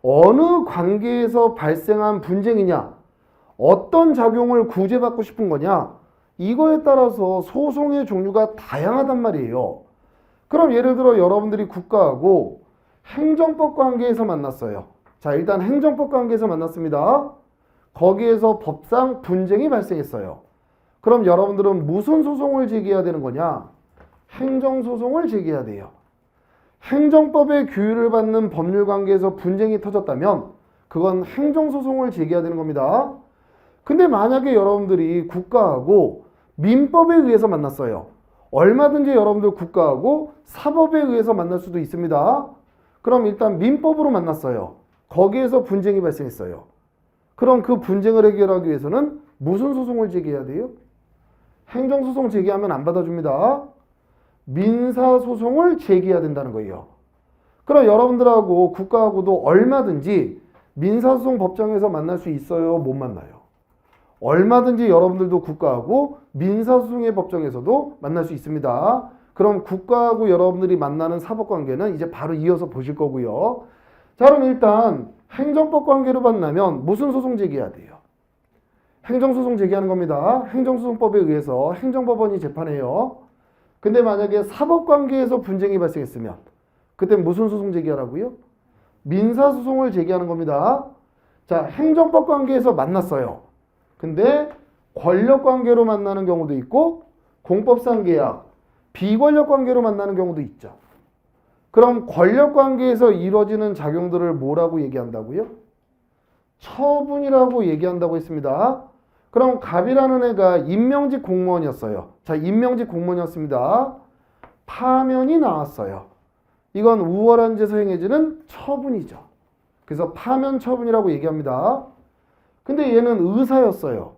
어느 관계에서 발생한 분쟁이냐, 어떤 작용을 구제받고 싶은 거냐, 이거에 따라서 소송의 종류가 다양하단 말이에요. 그럼 예를 들어 여러분들이 국가하고 행정법 관계에서 만났어요. 자, 일단 행정법 관계에서 만났습니다. 거기에서 법상 분쟁이 발생했어요. 그럼 여러분들은 무슨 소송을 제기해야 되는 거냐? 행정소송을 제기해야 돼요. 행정법의 규율을 받는 법률 관계에서 분쟁이 터졌다면 그건 행정소송을 제기해야 되는 겁니다. 근데 만약에 여러분들이 국가하고 민법에 의해서 만났어요. 얼마든지 여러분들 국가하고 사법에 의해서 만날 수도 있습니다. 그럼 일단 민법으로 만났어요. 거기에서 분쟁이 발생했어요. 그럼 그 분쟁을 해결하기 위해서는 무슨 소송을 제기해야 돼요? 행정소송 제기하면 안 받아줍니다. 민사소송을 제기해야 된다는 거예요. 그럼 여러분들하고 국가하고도 얼마든지 민사소송 법정에서 만날 수 있어요? 못 만나요? 얼마든지 여러분들도 국가하고 민사소송의 법정에서도 만날 수 있습니다. 그럼 국가하고 여러분들이 만나는 사법관계는 이제 바로 이어서 보실 거고요. 자, 그럼 일단 행정법 관계로 만나면 무슨 소송 제기해야 돼요? 행정소송 제기하는 겁니다. 행정소송법에 의해서 행정법원이 재판해요. 근데 만약에 사법관계에서 분쟁이 발생했으면 그때 무슨 소송 제기하라고요? 민사소송을 제기하는 겁니다. 자, 행정법 관계에서 만났어요. 근데 권력 관계로 만나는 경우도 있고 공법상 계약, 비권력 관계로 만나는 경우도 있죠. 그럼 권력 관계에서 이루어지는 작용들을 뭐라고 얘기한다고요? 처분이라고 얘기한다고 했습니다. 그럼 갑이라는 애가 임명직 공무원이었어요. 자, 임명직 공무원이었습니다. 파면이 나왔어요. 이건 우월한 죄에서 행해지는 처분이죠. 그래서 파면 처분이라고 얘기합니다. 근데 얘는 의사였어요.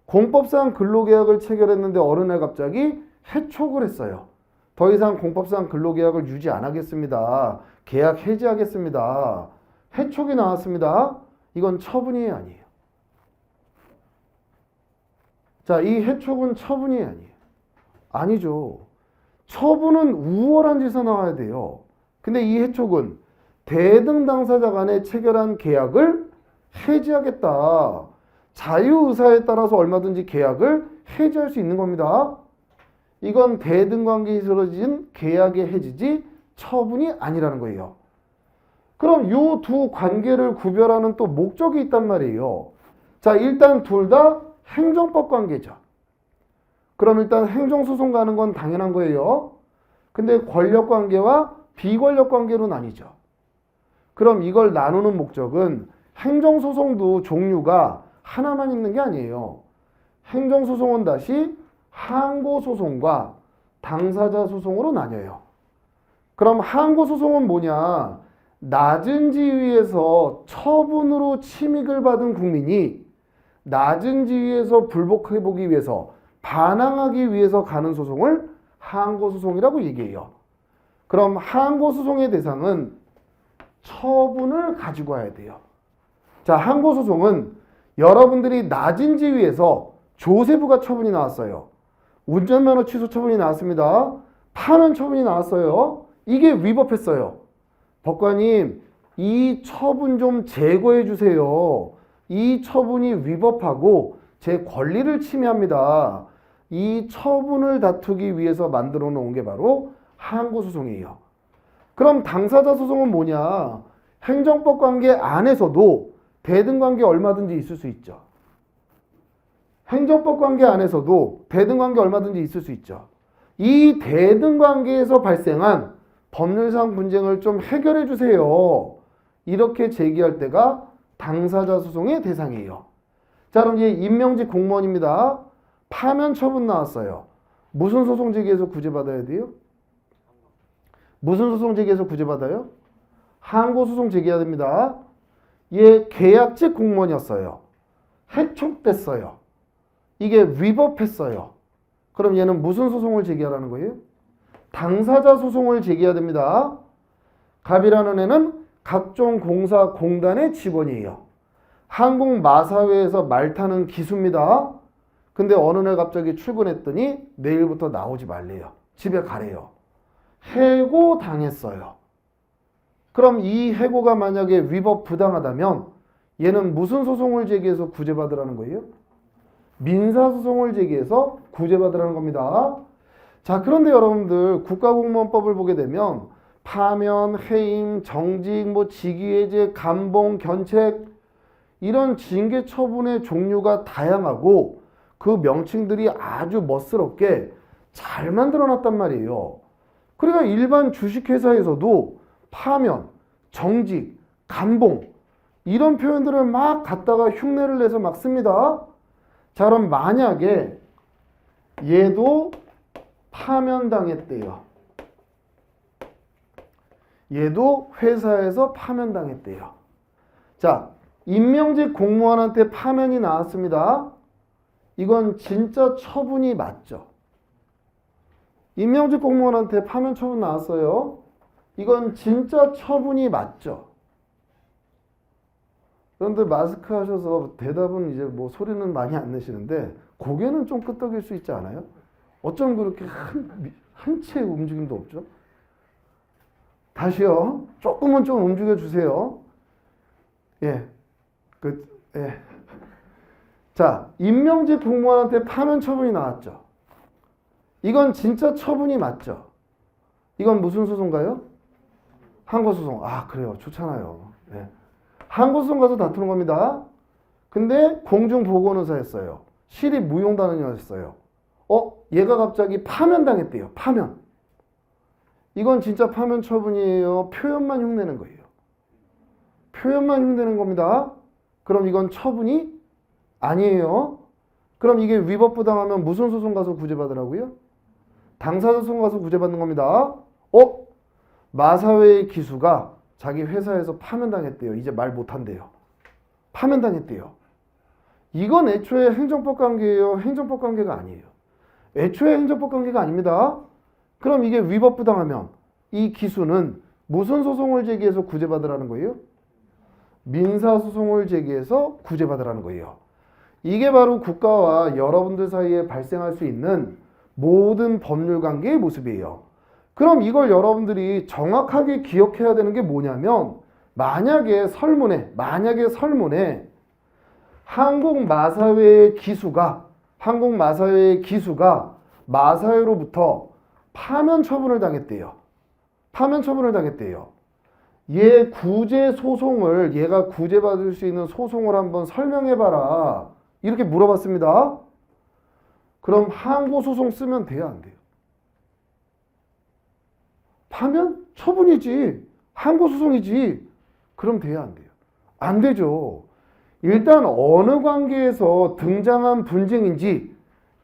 공법상 근로계약을 체결했는데 어느 날 갑자기 해촉을 했어요. 더 이상 공법상 근로계약을 유지 안 하겠습니다. 계약 해지하겠습니다. 해촉이 나왔습니다. 이건 처분이 아니에요. 자, 이 해촉은 처분이 아니에요. 아니죠. 처분은 우월한 짓에서 나와야 돼요. 근데 이 해촉은 대등 당사자 간에 체결한 계약을 해지하겠다. 자유의사에 따라서 얼마든지 계약을 해지할 수 있는 겁니다. 이건 대등 관계에 이루어진 계약의 해지지 처분이 아니라는 거예요. 그럼 이 두 관계를 구별하는 또 목적이 있단 말이에요. 자, 일단 둘 다 행정법 관계죠. 그럼 일단 행정소송 가는 건 당연한 거예요. 근데 권력 관계와 비권력 관계로 나뉘죠. 그럼 이걸 나누는 목적은 행정소송도 종류가 하나만 있는 게 아니에요. 행정소송은 다시 항고소송과 당사자 소송으로 나뉘어요. 그럼 항고소송은 뭐냐? 낮은 지위에서 처분으로 침익을 받은 국민이 낮은 지위에서 불복해보기 위해서 반항하기 위해서 가는 소송을 항고소송이라고 얘기해요. 그럼 항고소송의 대상은 처분을 가지고 와야 돼요. 자, 항고소송은 여러분들이 낮은 지위에서 조세부가 처분이 나왔어요. 운전면허 취소 처분이 나왔습니다. 파면 처분이 나왔어요. 이게 위법했어요. 법관님, 이 처분 좀 제거해 주세요. 이 처분이 위법하고 제 권리를 침해합니다. 이 처분을 다투기 위해서 만들어 놓은 게 바로 항고소송이에요. 그럼 당사자 소송은 뭐냐? 행정법 관계 안에서도 대등관계 얼마든지 있을 수 있죠. 행정법 관계 안에서도 대등관계 얼마든지 있을 수 있죠. 이 대등관계에서 발생한 법률상 분쟁을 좀 해결해 주세요. 이렇게 제기할 때가 당사자 소송의 대상이에요. 자, 그럼 이제 임명직 공무원입니다. 파면 처분 나왔어요. 무슨 소송 제기해서 구제받아야 돼요? 무슨 소송 제기해서 구제받아요? 항고소송 제기해야 됩니다. 얘 계약직 공무원이었어요. 해촉됐어요. 이게 위법했어요. 그럼 얘는 무슨 소송을 제기하라는 거예요? 당사자 소송을 제기해야 됩니다. 갑이라는 애는 각종 공사 공단의 직원이에요. 항공마사회에서 말 타는 기수입니다. 근데 어느 날 갑자기 출근했더니 내일부터 나오지 말래요. 집에 가래요. 해고 당했어요. 그럼 이 해고가 만약에 위법 부당하다면 얘는 무슨 소송을 제기해서 구제받으라는 거예요? 민사소송을 제기해서 구제받으라는 겁니다. 자, 그런데 여러분들 국가공무원법을 보게 되면 파면, 해임, 정직, 직위해제, 감봉, 견책 이런 징계 처분의 종류가 다양하고 그 명칭들이 아주 멋스럽게 잘 만들어놨단 말이에요. 그러니까 일반 주식회사에서도 파면, 정직, 감봉 이런 표현들을 막 갖다가 흉내를 내서 막 씁니다. 자, 그럼 만약에 얘도 파면당했대요. 얘도 회사에서 파면당했대요. 자, 임명직 공무원한테 파면이 나왔습니다. 이건 진짜 처분이 맞죠? 임명직 공무원한테 파면 처분 나왔어요. 이건 진짜 처분이 맞죠? 그런데 마스크 하셔서 대답은 이제 소리는 많이 안 내시는데 고개는 좀 끄덕일 수 있지 않아요? 어쩜 그렇게 한 채 움직임도 없죠? 다시요. 조금은 좀 움직여 주세요. 예. 예. 자, 임명직 공무원한테 파면 처분이 나왔죠. 이건 진짜 처분이 맞죠? 이건 무슨 소송가요? 항고소송. 아, 그래요. 좋잖아요. 예. 항고소송 가서 다투는 겁니다. 근데 공중보건의사였어요. 시립 무용단원이었어요. 얘가 갑자기 파면당했대요. 파면. 이건 진짜 파면 처분이에요. 표현만 흉내는 거예요. 표현만 흉내는 겁니다. 그럼 이건 처분이 아니에요. 그럼 이게 위법부당하면 무슨 소송 가서 구제받으라고요? 당사자소송 가서 구제받는 겁니다. 마사회의 기수가 자기 회사에서 파면당했대요. 이제 말 못한대요. 파면당했대요. 이건 애초에 행정법 관계예요. 행정법 관계가 아니에요. 애초에 행정법 관계가 아닙니다. 그럼 이게 위법부당하면 이 기수는 무슨 소송을 제기해서 구제받으라는 거예요? 민사소송을 제기해서 구제받으라는 거예요. 이게 바로 국가와 여러분들 사이에 발생할 수 있는 모든 법률 관계의 모습이에요. 그럼 이걸 여러분들이 정확하게 기억해야 되는 게 뭐냐면 만약에 설문에 항공마사회의 기수가 마사회로부터 파면 처분을 당했대요. 파면 처분을 당했대요. 얘 구제 소송을 얘가 구제받을 수 있는 소송을 한번 설명해봐라. 이렇게 물어봤습니다. 그럼 항고소송 쓰면 돼요, 안 돼요? 파면 처분이지. 항고소송이지. 그럼 돼요, 안 돼요? 안 되죠. 일단 어느 관계에서 등장한 분쟁인지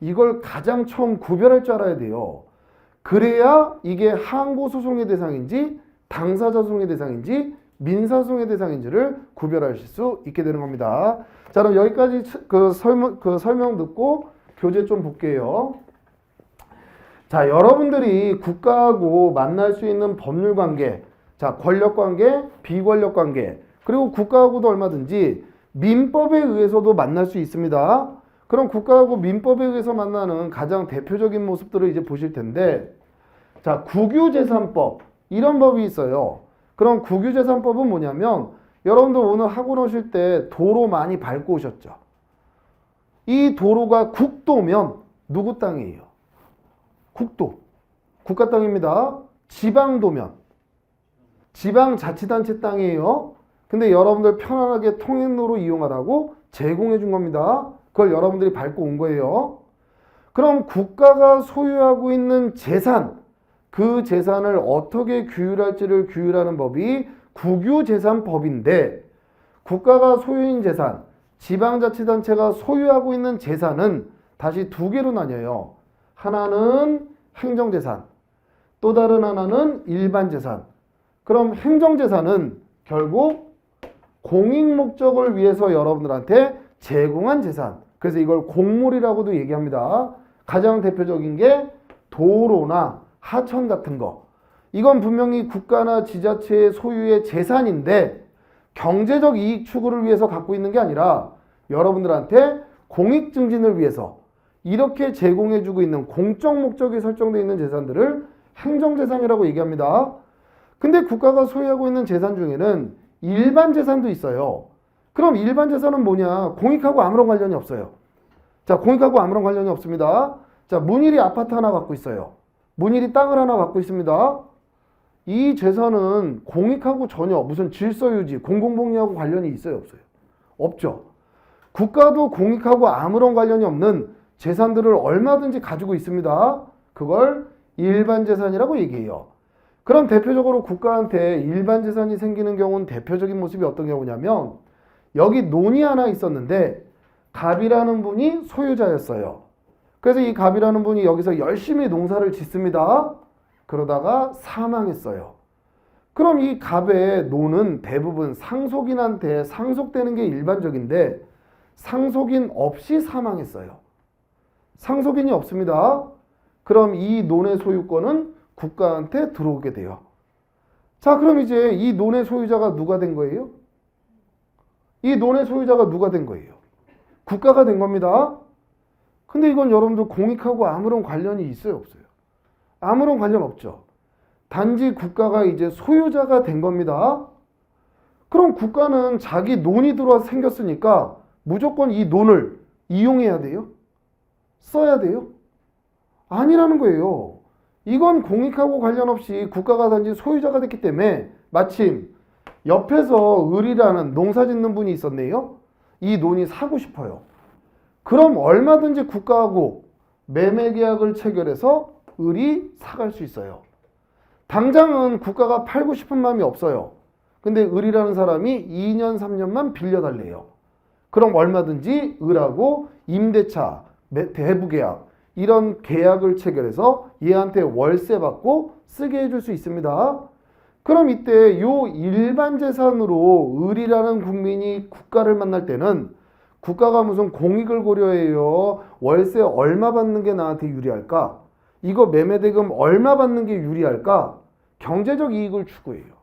이걸 가장 처음 구별할 줄 알아야 돼요. 그래야 이게 항고소송의 대상인지 당사자 소송의 대상인지 민사소송의 대상인지를 구별하실 수 있게 되는 겁니다. 자, 그럼 여기까지 설명 듣고 교재 좀 볼게요. 자, 여러분들이 국가하고 만날 수 있는 법률 관계, 자, 권력 관계, 비권력 관계, 그리고 국가하고도 얼마든지 민법에 의해서도 만날 수 있습니다. 그럼 국가하고 민법에 의해서 만나는 가장 대표적인 모습들을 이제 보실 텐데, 자, 국유재산법, 이런 법이 있어요. 그럼 국유재산법은 뭐냐면 여러분들 오늘 학원 오실 때 도로 많이 밟고 오셨죠? 이 도로가 국도면 누구 땅이에요? 국도. 국가 땅입니다. 지방도면 지방자치단체 땅이에요. 근데 여러분들 편안하게 통행로로 이용하라고 제공해 준 겁니다. 그걸 여러분들이 밟고 온 거예요. 그럼 국가가 소유하고 있는 재산, 그 재산을 어떻게 규율할지를 규율하는 법이 국유재산법인데, 국가가 소유인 재산, 지방자치단체가 소유하고 있는 재산은 다시 두 개로 나뉘어요. 하나는 행정재산, 또 다른 하나는 일반 재산. 그럼 행정재산은 결국 공익 목적을 위해서 여러분들한테 제공한 재산. 그래서 이걸 공물이라고도 얘기합니다. 가장 대표적인 게 도로나 하천 같은 거. 이건 분명히 국가나 지자체의 소유의 재산인데 경제적 이익 추구를 위해서 갖고 있는 게 아니라 여러분들한테 공익 증진을 위해서 이렇게 제공해주고 있는 공적 목적이 설정되어 있는 재산들을 행정재산이라고 얘기합니다. 근데 국가가 소유하고 있는 재산 중에는 일반 재산도 있어요. 그럼 일반 재산은 뭐냐? 공익하고 아무런 관련이 없어요. 자, 공익하고 아무런 관련이 없습니다. 자, 문일이 아파트 하나 갖고 있어요. 문일이 땅을 하나 갖고 있습니다. 이 재산은 공익하고 전혀 무슨 질서유지, 공공복리하고 관련이 있어요? 없어요? 없죠. 국가도 공익하고 아무런 관련이 없는 재산들을 얼마든지 가지고 있습니다. 그걸 일반 재산이라고 얘기해요. 그럼 대표적으로 국가한테 일반 재산이 생기는 경우는 대표적인 모습이 어떤 경우냐면 여기 논이 하나 있었는데 갑이라는 분이 소유자였어요. 그래서 이 갑이라는 분이 여기서 열심히 농사를 짓습니다. 그러다가 사망했어요. 그럼 이 갑의 논은 대부분 상속인한테 상속되는 게 일반적인데 상속인 없이 사망했어요. 상속인이 없습니다. 그럼 이 논의 소유권은 국가한테 들어오게 돼요. 자, 그럼 이제 이 논의 소유자가 누가 된 거예요? 이 논의 소유자가 누가 된 거예요? 국가가 된 겁니다. 근데 이건 여러분들 공익하고 아무런 관련이 있어요, 없어요? 아무런 관련 없죠. 단지 국가가 이제 소유자가 된 겁니다. 그럼 국가는 자기 논이 들어와서 생겼으니까 무조건 이 논을 이용해야 돼요? 써야 돼요? 아니라는 거예요. 이건 공익하고 관련 없이 국가가 단지 소유자가 됐기 때문에 마침 옆에서 을이라는 농사 짓는 분이 있었네요. 이 논이 사고 싶어요. 그럼 얼마든지 국가하고 매매 계약을 체결해서 을이 사갈 수 있어요. 당장은 국가가 팔고 싶은 마음이 없어요. 근데 을이라는 사람이 2년, 3년만 빌려달래요. 그럼 얼마든지 을하고 임대차, 대부계약 이런 계약을 체결해서 얘한테 월세 받고 쓰게 해줄 수 있습니다. 그럼 이때 요 일반 재산으로 을이라는 국민이 국가를 만날 때는 국가가 무슨 공익을 고려해요? 월세 얼마 받는 게 나한테 유리할까? 이거 매매대금 얼마 받는 게 유리할까? 경제적 이익을 추구해요.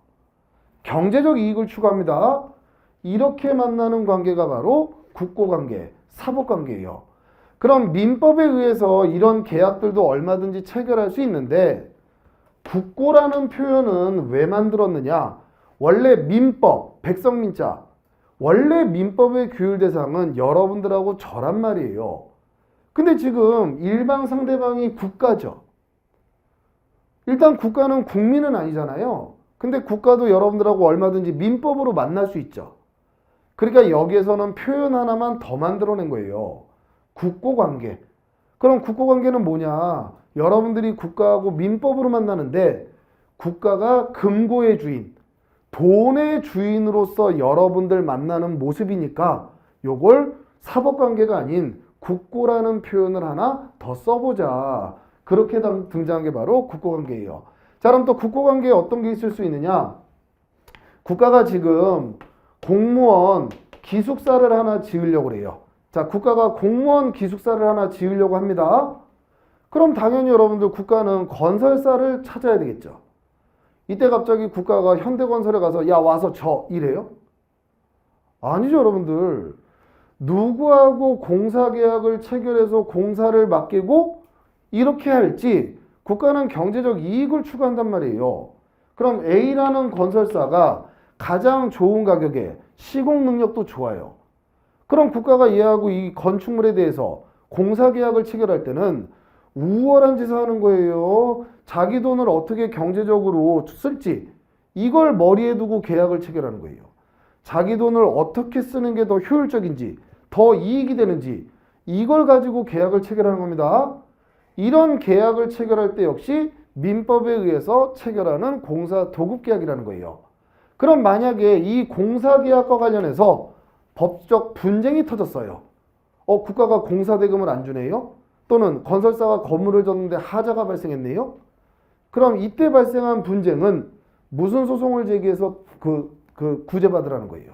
경제적 이익을 추구합니다. 이렇게 만나는 관계가 바로 국고관계, 사법관계예요. 그럼 민법에 의해서 이런 계약들도 얼마든지 체결할 수 있는데 국고라는 표현은 왜 만들었느냐? 원래 민법, 백성민자, 원래 민법의 규율 대상은 여러분들하고 저란 말이에요. 근데 지금 일방 상대방이 국가죠. 일단 국가는 국민은 아니잖아요. 근데 국가도 여러분들하고 얼마든지 민법으로 만날 수 있죠. 그러니까 여기에서는 표현 하나만 더 만들어낸 거예요. 국고관계. 그럼 국고관계는 뭐냐? 여러분들이 국가하고 민법으로 만나는데 국가가 금고의 주인, 돈의 주인으로서 여러분들 만나는 모습이니까 요걸 사법관계가 아닌 국고라는 표현을 하나 더 써보자. 그렇게 등장한 게 바로 국고관계예요. 자, 그럼 또 국고관계에 어떤 게 있을 수 있느냐? 국가가 지금 공무원 기숙사를 하나 지으려고 그래요. 자, 국가가 공무원 기숙사를 하나 지으려고 합니다. 그럼 당연히 여러분들 국가는 건설사를 찾아야 되겠죠. 이때 갑자기 국가가 현대건설에 가서 야 와서 저 이래요? 아니죠, 여러분들. 누구하고 공사계약을 체결해서 공사를 맡기고 이렇게 할지 국가는 경제적 이익을 추구한단 말이에요. 그럼 A라는 건설사가 가장 좋은 가격에 시공 능력도 좋아요. 그럼 국가가 얘하고 이 건축물에 대해서 공사계약을 체결할 때는 우월한 짓을 하는 거예요. 자기 돈을 어떻게 경제적으로 쓸지 이걸 머리에 두고 계약을 체결하는 거예요. 자기 돈을 어떻게 쓰는 게 더 효율적인지 더 이익이 되는지 이걸 가지고 계약을 체결하는 겁니다. 이런 계약을 체결할 때 역시 민법에 의해서 체결하는 공사 도급계약이라는 거예요. 그럼 만약에 이 공사계약과 관련해서 법적 분쟁이 터졌어요. 국가가 공사대금을 안 주네요? 또는 건설사가 건물을 졌는데 하자가 발생했네요? 그럼 이때 발생한 분쟁은 무슨 소송을 제기해서 구제받으라는 거예요?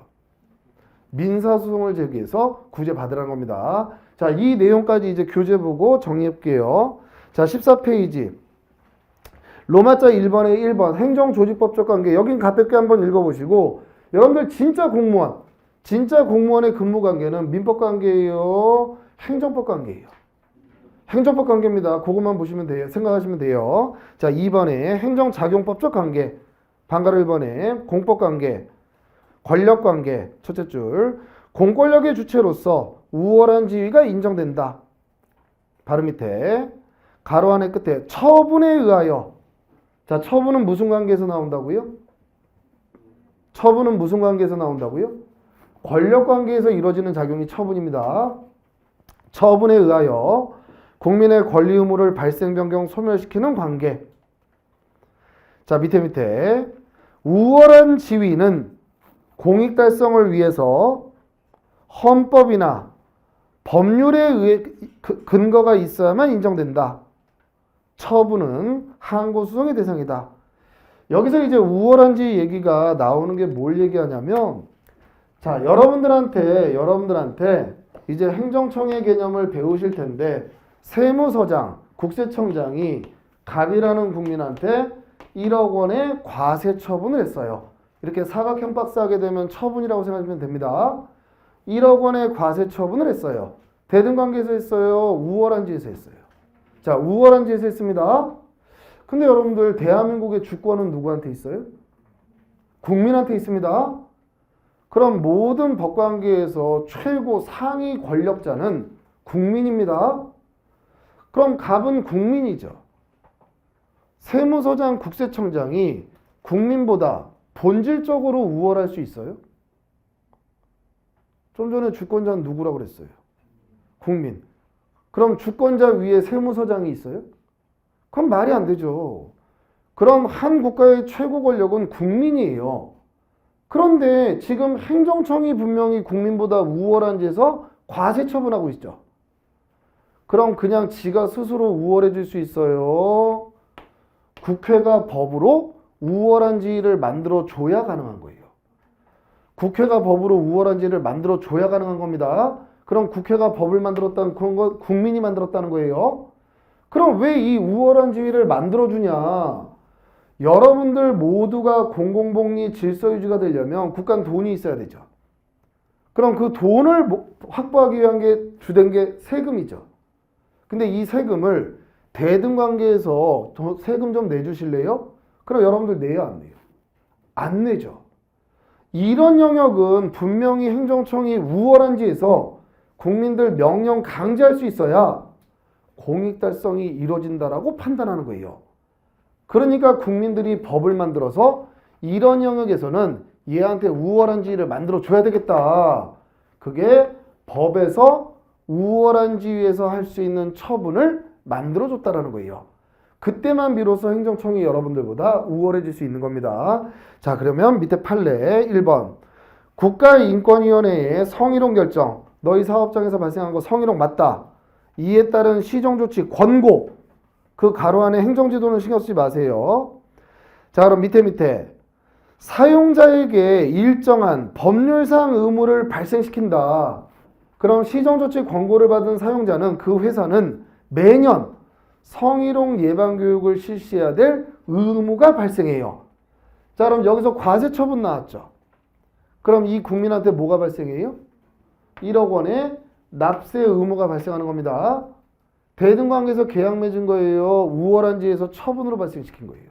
민사소송을 제기해서 구제받으라는 겁니다. 자, 이 내용까지 이제 교재 보고 정리해볼게요. 자, 14페이지. 로마자 1번에 1번 행정조직법적 관계. 여긴 가볍게 한번 읽어보시고 여러분들 진짜 공무원의 근무 관계는 민법 관계예요? 행정법 관계예요? 행정법 관계입니다. 그것만 보시면 돼요. 생각하시면 돼요. 자, 2번에 행정작용법적 관계. 반가로 1번에 공법 관계. 권력 관계. 첫째 줄. 공권력의 주체로서 우월한 지위가 인정된다. 바로 밑에 가로 안에 끝에 처분에 의하여. 자, 처분은 무슨 관계에서 나온다고요? 처분은 무슨 관계에서 나온다고요? 권력 관계에서 이루어지는 작용이 처분입니다. 처분에 의하여 국민의 권리 의무를 발생 변경 소멸시키는 관계. 자, 밑에 우월한 지위는 공익 달성을 위해서 헌법이나 법률에 의해 근거가 있어야만 인정된다. 처분은 항고소송의 대상이다. 여기서 이제 우월한 지위 얘기가 나오는 게 뭘 얘기하냐면, 자, 여러분들한테 이제 행정청의 개념을 배우실 텐데 세무서장, 국세청장이 갑이라는 국민한테 1억 원의 과세 처분을 했어요. 이렇게 사각형 박스 하게 되면 처분이라고 생각하시면 됩니다. 1억 원의 과세 처분을 했어요. 대등관계에서 했어요? 우월한 지위에서 했어요? 자, 우월한 지위에서 했습니다. 근데 여러분들 대한민국의 주권은 누구한테 있어요? 국민한테 있습니다. 그럼 모든 법관계에서 최고 상위 권력자는 국민입니다. 그럼 갑은 국민이죠. 세무서장, 국세청장이 국민보다 본질적으로 우월할 수 있어요? 좀 전에 주권자는 누구라고 그랬어요? 국민. 그럼 주권자 위에 세무서장이 있어요? 그럼 말이 안 되죠. 그럼 한 국가의 최고 권력은 국민이에요. 그런데 지금 행정청이 분명히 국민보다 우월한 지에서 과세 처분하고 있죠. 그럼 그냥 지가 스스로 우월해질 수 있어요? 국회가 법으로 우월한 지위를 만들어 줘야 가능한 거예요. 국회가 법으로 우월한 지위를 만들어 줘야 가능한 겁니다. 그럼 국회가 법을 만들었다는 그런 거 국민이 만들었다는 거예요. 그럼 왜 이 우월한 지위를 만들어 주냐? 여러분들 모두가 공공복리 질서 유지가 되려면 국가는 돈이 있어야 되죠. 그럼 그 돈을 확보하기 위한 게 주된 게 세금이죠. 근데 이 세금을 대등관계에서 세금 좀 내주실래요? 그럼 여러분들 내요, 안 내요? 안 내죠. 이런 영역은 분명히 행정청이 우월한 지에서 국민들 명령 강제할 수 있어야 공익 달성이 이루어진다라고 판단하는 거예요. 그러니까 국민들이 법을 만들어서 이런 영역에서는 얘한테 우월한 지위를 만들어 줘야 되겠다. 그게 법에서 우월한 지위에서 할 수 있는 처분을 만들어 줬다라는 거예요. 그때만 비로소 행정청이 여러분들보다 우월해질 수 있는 겁니다. 자, 그러면 밑에 판례 1번 국가인권위원회의 성희롱 결정. 너희 사업장에서 발생한 거 성희롱 맞다. 이에 따른 시정조치 권고. 그 가로 안에 행정지도는 신경 쓰지 마세요. 자, 그럼 밑에 사용자에게 일정한 법률상 의무를 발생시킨다. 그럼 시정조치 권고를 받은 사용자는 그 회사는 매년 성희롱 예방교육을 실시해야 될 의무가 발생해요. 자, 그럼 여기서 과세 처분 나왔죠. 그럼 이 국민한테 뭐가 발생해요? 1억 원의 납세 의무가 발생하는 겁니다. 대등관계에서 계약 맺은 거예요? 우월한 지에서 처분으로 발생시킨 거예요?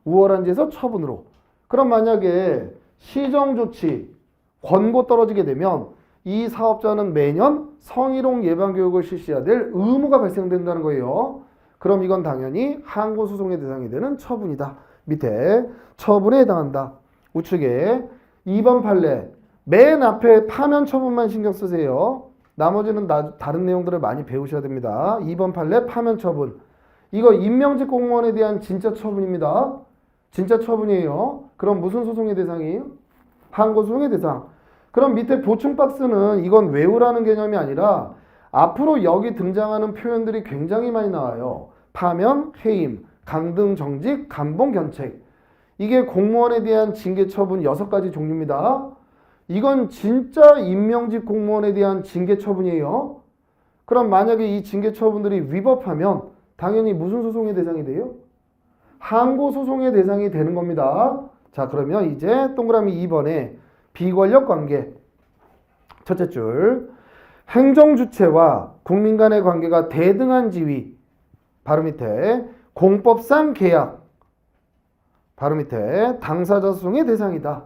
우월한 지에서 처분으로. 그럼 만약에 시정조치 권고 떨어지게 되면 이 사업자는 매년 성희롱 예방교육을 실시해야 될 의무가 발생된다는 거예요. 그럼 이건 당연히 항고소송의 대상이 되는 처분이다. 밑에 처분에 해당한다. 우측에 2번 판례 맨 앞에 파면 처분만 신경 쓰세요. 나머지는 다른 내용들을 많이 배우셔야 됩니다. 2번 판례 파면 처분. 이거 임명직 공무원에 대한 진짜 처분입니다. 진짜 처분이에요. 그럼 무슨 소송의 대상이에요? 항고소송의 대상. 그럼 밑에 보충 박스는 이건 외우라는 개념이 아니라 앞으로 여기 등장하는 표현들이 굉장히 많이 나와요. 파면, 해임, 강등 정직, 감봉 견책. 이게 공무원에 대한 징계 처분 6가지 종류입니다. 이건 진짜 임명직 공무원에 대한 징계 처분이에요. 그럼 만약에 이 징계 처분들이 위법하면 당연히 무슨 소송의 대상이 돼요? 항고 소송의 대상이 되는 겁니다. 자, 그러면 이제 동그라미 2번에 비권력 관계. 첫째 줄. 행정주체와 국민 간의 관계가 대등한 지위. 바로 밑에 공법상 계약. 바로 밑에 당사자 소송의 대상이다.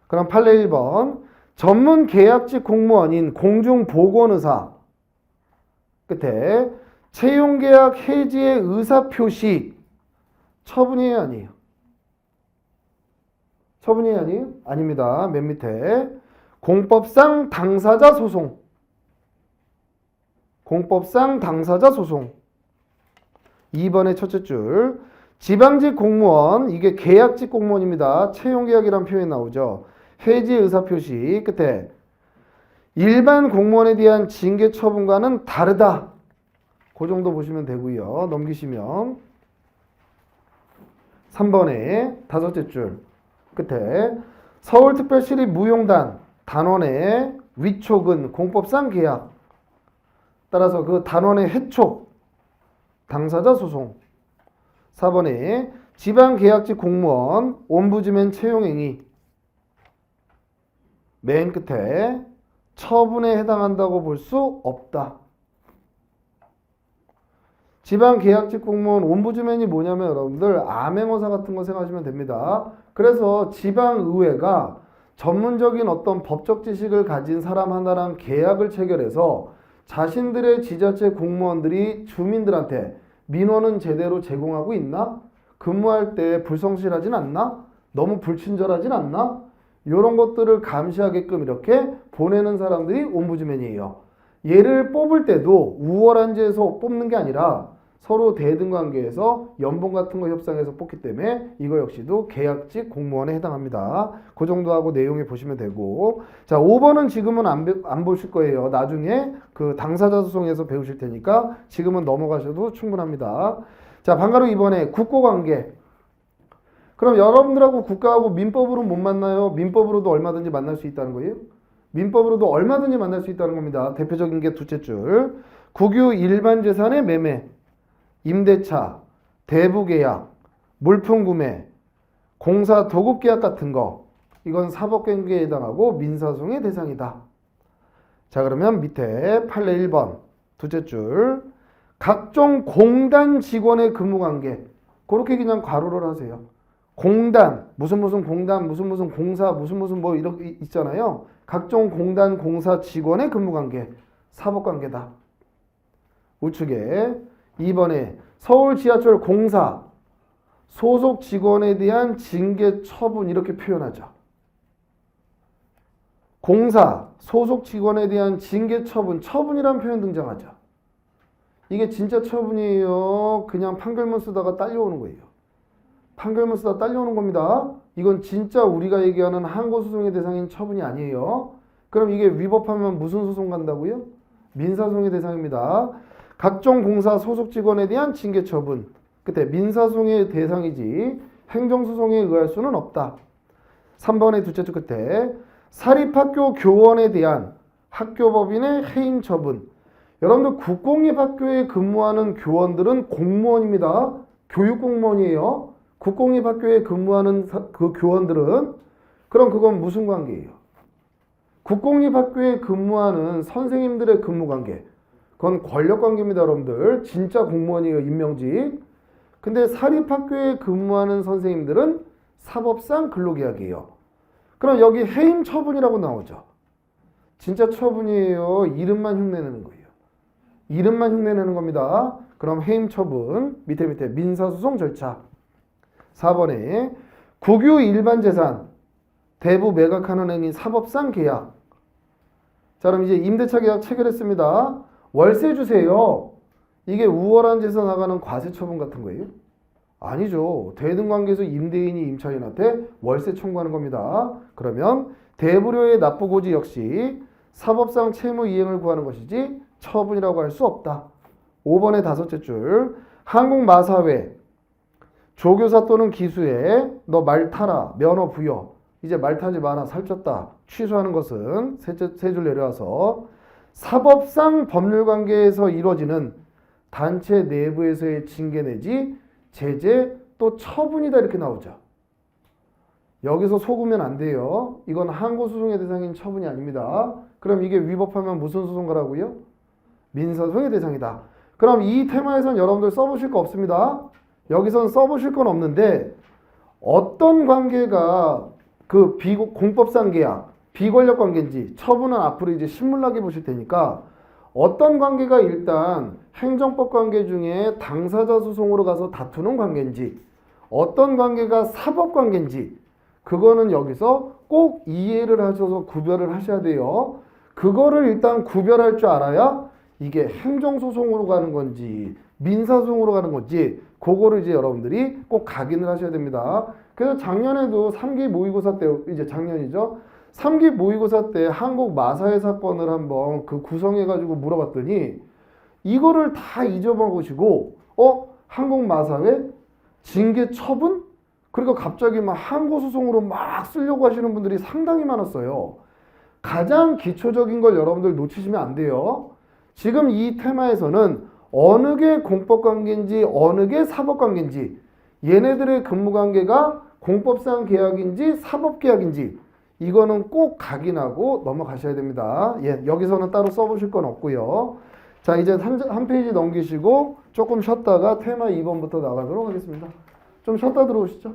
그럼 판례 1번. 전문 계약직 공무원인 공중보건의사. 끝에 채용계약 해지의 의사표시. 처분이에요, 아니에요? 처분이에요, 아니에요? 아닙니다. 맨 밑에 공법상 당사자 소송. 공법상 당사자 소송. 2번의 첫째 줄. 지방직 공무원, 이게 계약직 공무원입니다. 채용계약이라는 표현이 나오죠. 해지 의사표시. 끝에 일반 공무원에 대한 징계 처분과는 다르다. 그 정도 보시면 되고요. 넘기시면 3번에 다섯째 줄 끝에 서울특별시립 무용단 단원의 위촉은 공법상 계약. 따라서 그 단원의 해촉 당사자 소송. 4번에 지방계약직 공무원 옴부즈맨 채용행위. 맨 끝에 처분에 해당한다고 볼 수 없다. 지방계약직 공무원 옴부즈맨이 뭐냐면 여러분들 암행어사 같은 거 생각하시면 됩니다. 그래서 지방의회가 전문적인 어떤 법적 지식을 가진 사람 하나랑 계약을 체결해서 자신들의 지자체 공무원들이 주민들한테 민원은 제대로 제공하고 있나? 근무할 때 불성실하진 않나? 너무 불친절하진 않나? 이런 것들을 감시하게끔 이렇게 보내는 사람들이 옴부즈맨이에요. 얘를 뽑을 때도 우월한지에서 뽑는 게 아니라 서로 대등 관계에서 연봉 같은 거 협상해서 뽑기 때문에 이거 역시도 계약직 공무원에 해당합니다. 그 정도 하고 내용에 보시면 되고, 자 5번은 지금은 안 보실 거예요. 나중에 그 당사자 소송에서 배우실 테니까 지금은 넘어가셔도 충분합니다. 자 방가로 2번에 국고관계. 그럼 여러분들하고 국가하고 민법으로 못 만나요? 민법으로도 얼마든지 만날 수 있다는 거예요? 민법으로도 얼마든지 만날 수 있다는 겁니다. 대표적인 게 둘째 줄. 국유 일반 재산의 매매, 임대차, 대부계약, 물품구매, 공사 도급계약 같은 거. 이건 사법관계에 해당하고 민사소송의 대상이다. 자 그러면 밑에 판례 1번 둘째 줄. 각종 공단 직원의 근무관계. 그렇게 그냥 괄호를 하세요. 공단, 무슨 공단, 무슨 공사, 무슨 뭐 이렇게 있잖아요. 각종 공단, 공사 직원의 근무관계, 사법관계다. 우측에 2번에 서울 지하철 공사 소속 직원에 대한 징계 처분 이렇게 표현하죠. 공사 소속 직원에 대한 징계 처분, 처분이라는 표현 등장하죠. 이게 진짜 처분이에요? 그냥 판결문 쓰다가 딸려오는 거예요. 판결문 쓰다 딸려오는 겁니다. 이건 진짜 우리가 얘기하는 항고소송의 대상인 처분이 아니에요. 그럼 이게 위법하면 무슨 소송 간다고요? 민사소송의 대상입니다. 각종 공사 소속 직원에 대한 징계 처분. 그때 민사소송의 대상이지 행정소송에 의할 수는 없다. 3번의 둘째 줄 끝에 사립학교 교원에 대한 학교법인의 해임 처분. 여러분들 국공립학교에 근무하는 교원들은 공무원입니다. 교육공무원이에요. 국공립학교에 근무하는 그 교원들은 그럼 그건 무슨 관계예요? 국공립학교에 근무하는 선생님들의 근무관계. 그건 권력관계입니다, 여러분들. 진짜 공무원이에요, 임명직. 근데 사립학교에 근무하는 선생님들은 사법상 근로계약이에요. 그럼 여기 해임 처분이라고 나오죠. 진짜 처분이에요. 이름만 흉내내는 거예요. 이름만 흉내내는 겁니다. 그럼 해임 처분, 밑에 민사소송 절차. 4번에 국유 일반 재산, 대부 매각하는 행위 사법상 계약. 자 그럼 이제 임대차 계약 체결했습니다. 월세 주세요. 이게 우월한 재산 나가는 과세 처분 같은 거예요? 아니죠. 대등 관계에서 임대인이 임차인한테 월세 청구하는 겁니다. 그러면 대부료의 납부고지 역시 사법상 채무 이행을 구하는 것이지 처분이라고 할 수 없다. 5번의 다섯째 줄. 항공마사회, 조교사 또는 기수에 너 말 타라, 면허 부여. 이제 말 타지 마라, 살쪘다. 취소하는 것은 세 줄 내려와서 사법상 법률관계에서 이루어지는 단체 내부에서의 징계 내지 제재 또 처분이다 이렇게 나오죠. 여기서 속으면 안 돼요. 이건 항고소송의 대상인 처분이 아닙니다. 그럼 이게 위법하면 무슨 소송가라고요? 민사소송의 대상이다. 그럼 이 테마에선 여러분들 써보실 거 없습니다. 여기선 써보실 건 없는데 어떤 관계가 그 공법상 계약, 비권력 관계인지 처분은 앞으로 이제 신문나게 보실 테니까 어떤 관계가 일단 행정법 관계 중에 당사자 소송으로 가서 다투는 관계인지 어떤 관계가 사법 관계인지 그거는 여기서 꼭 이해를 하셔서 구별을 하셔야 돼요. 그거를 일단 구별할 줄 알아야 이게 행정소송으로 가는 건지 민사소송으로 가는 건지 그거를 이제 여러분들이 꼭 각인을 하셔야 됩니다. 그래서 작년에도 3기 모의고사 때 이제 작년이죠. 3기 모의고사 때 한국 마사회 사건을 한번 그 구성해가지고 물어봤더니 이거를 다 잊어먹으시고 한국 마사회 징계 처분? 그리고 갑자기 막 항고소송으로 막 쓰려고 하시는 분들이 상당히 많았어요. 가장 기초적인 걸 여러분들 놓치시면 안 돼요. 지금 이 테마에서는 어느 게 공법관계인지 어느 게 사법관계인지 얘네들의 근무관계가 공법상 계약인지 사법계약인지 이거는 꼭 각인하고 넘어가셔야 됩니다. 예, 여기서는 따로 써보실 건 없고요. 자, 이제 한 페이지 넘기시고 조금 쉬었다가 테마 2번부터 나가도록 하겠습니다. 좀 쉬었다 들어오시죠.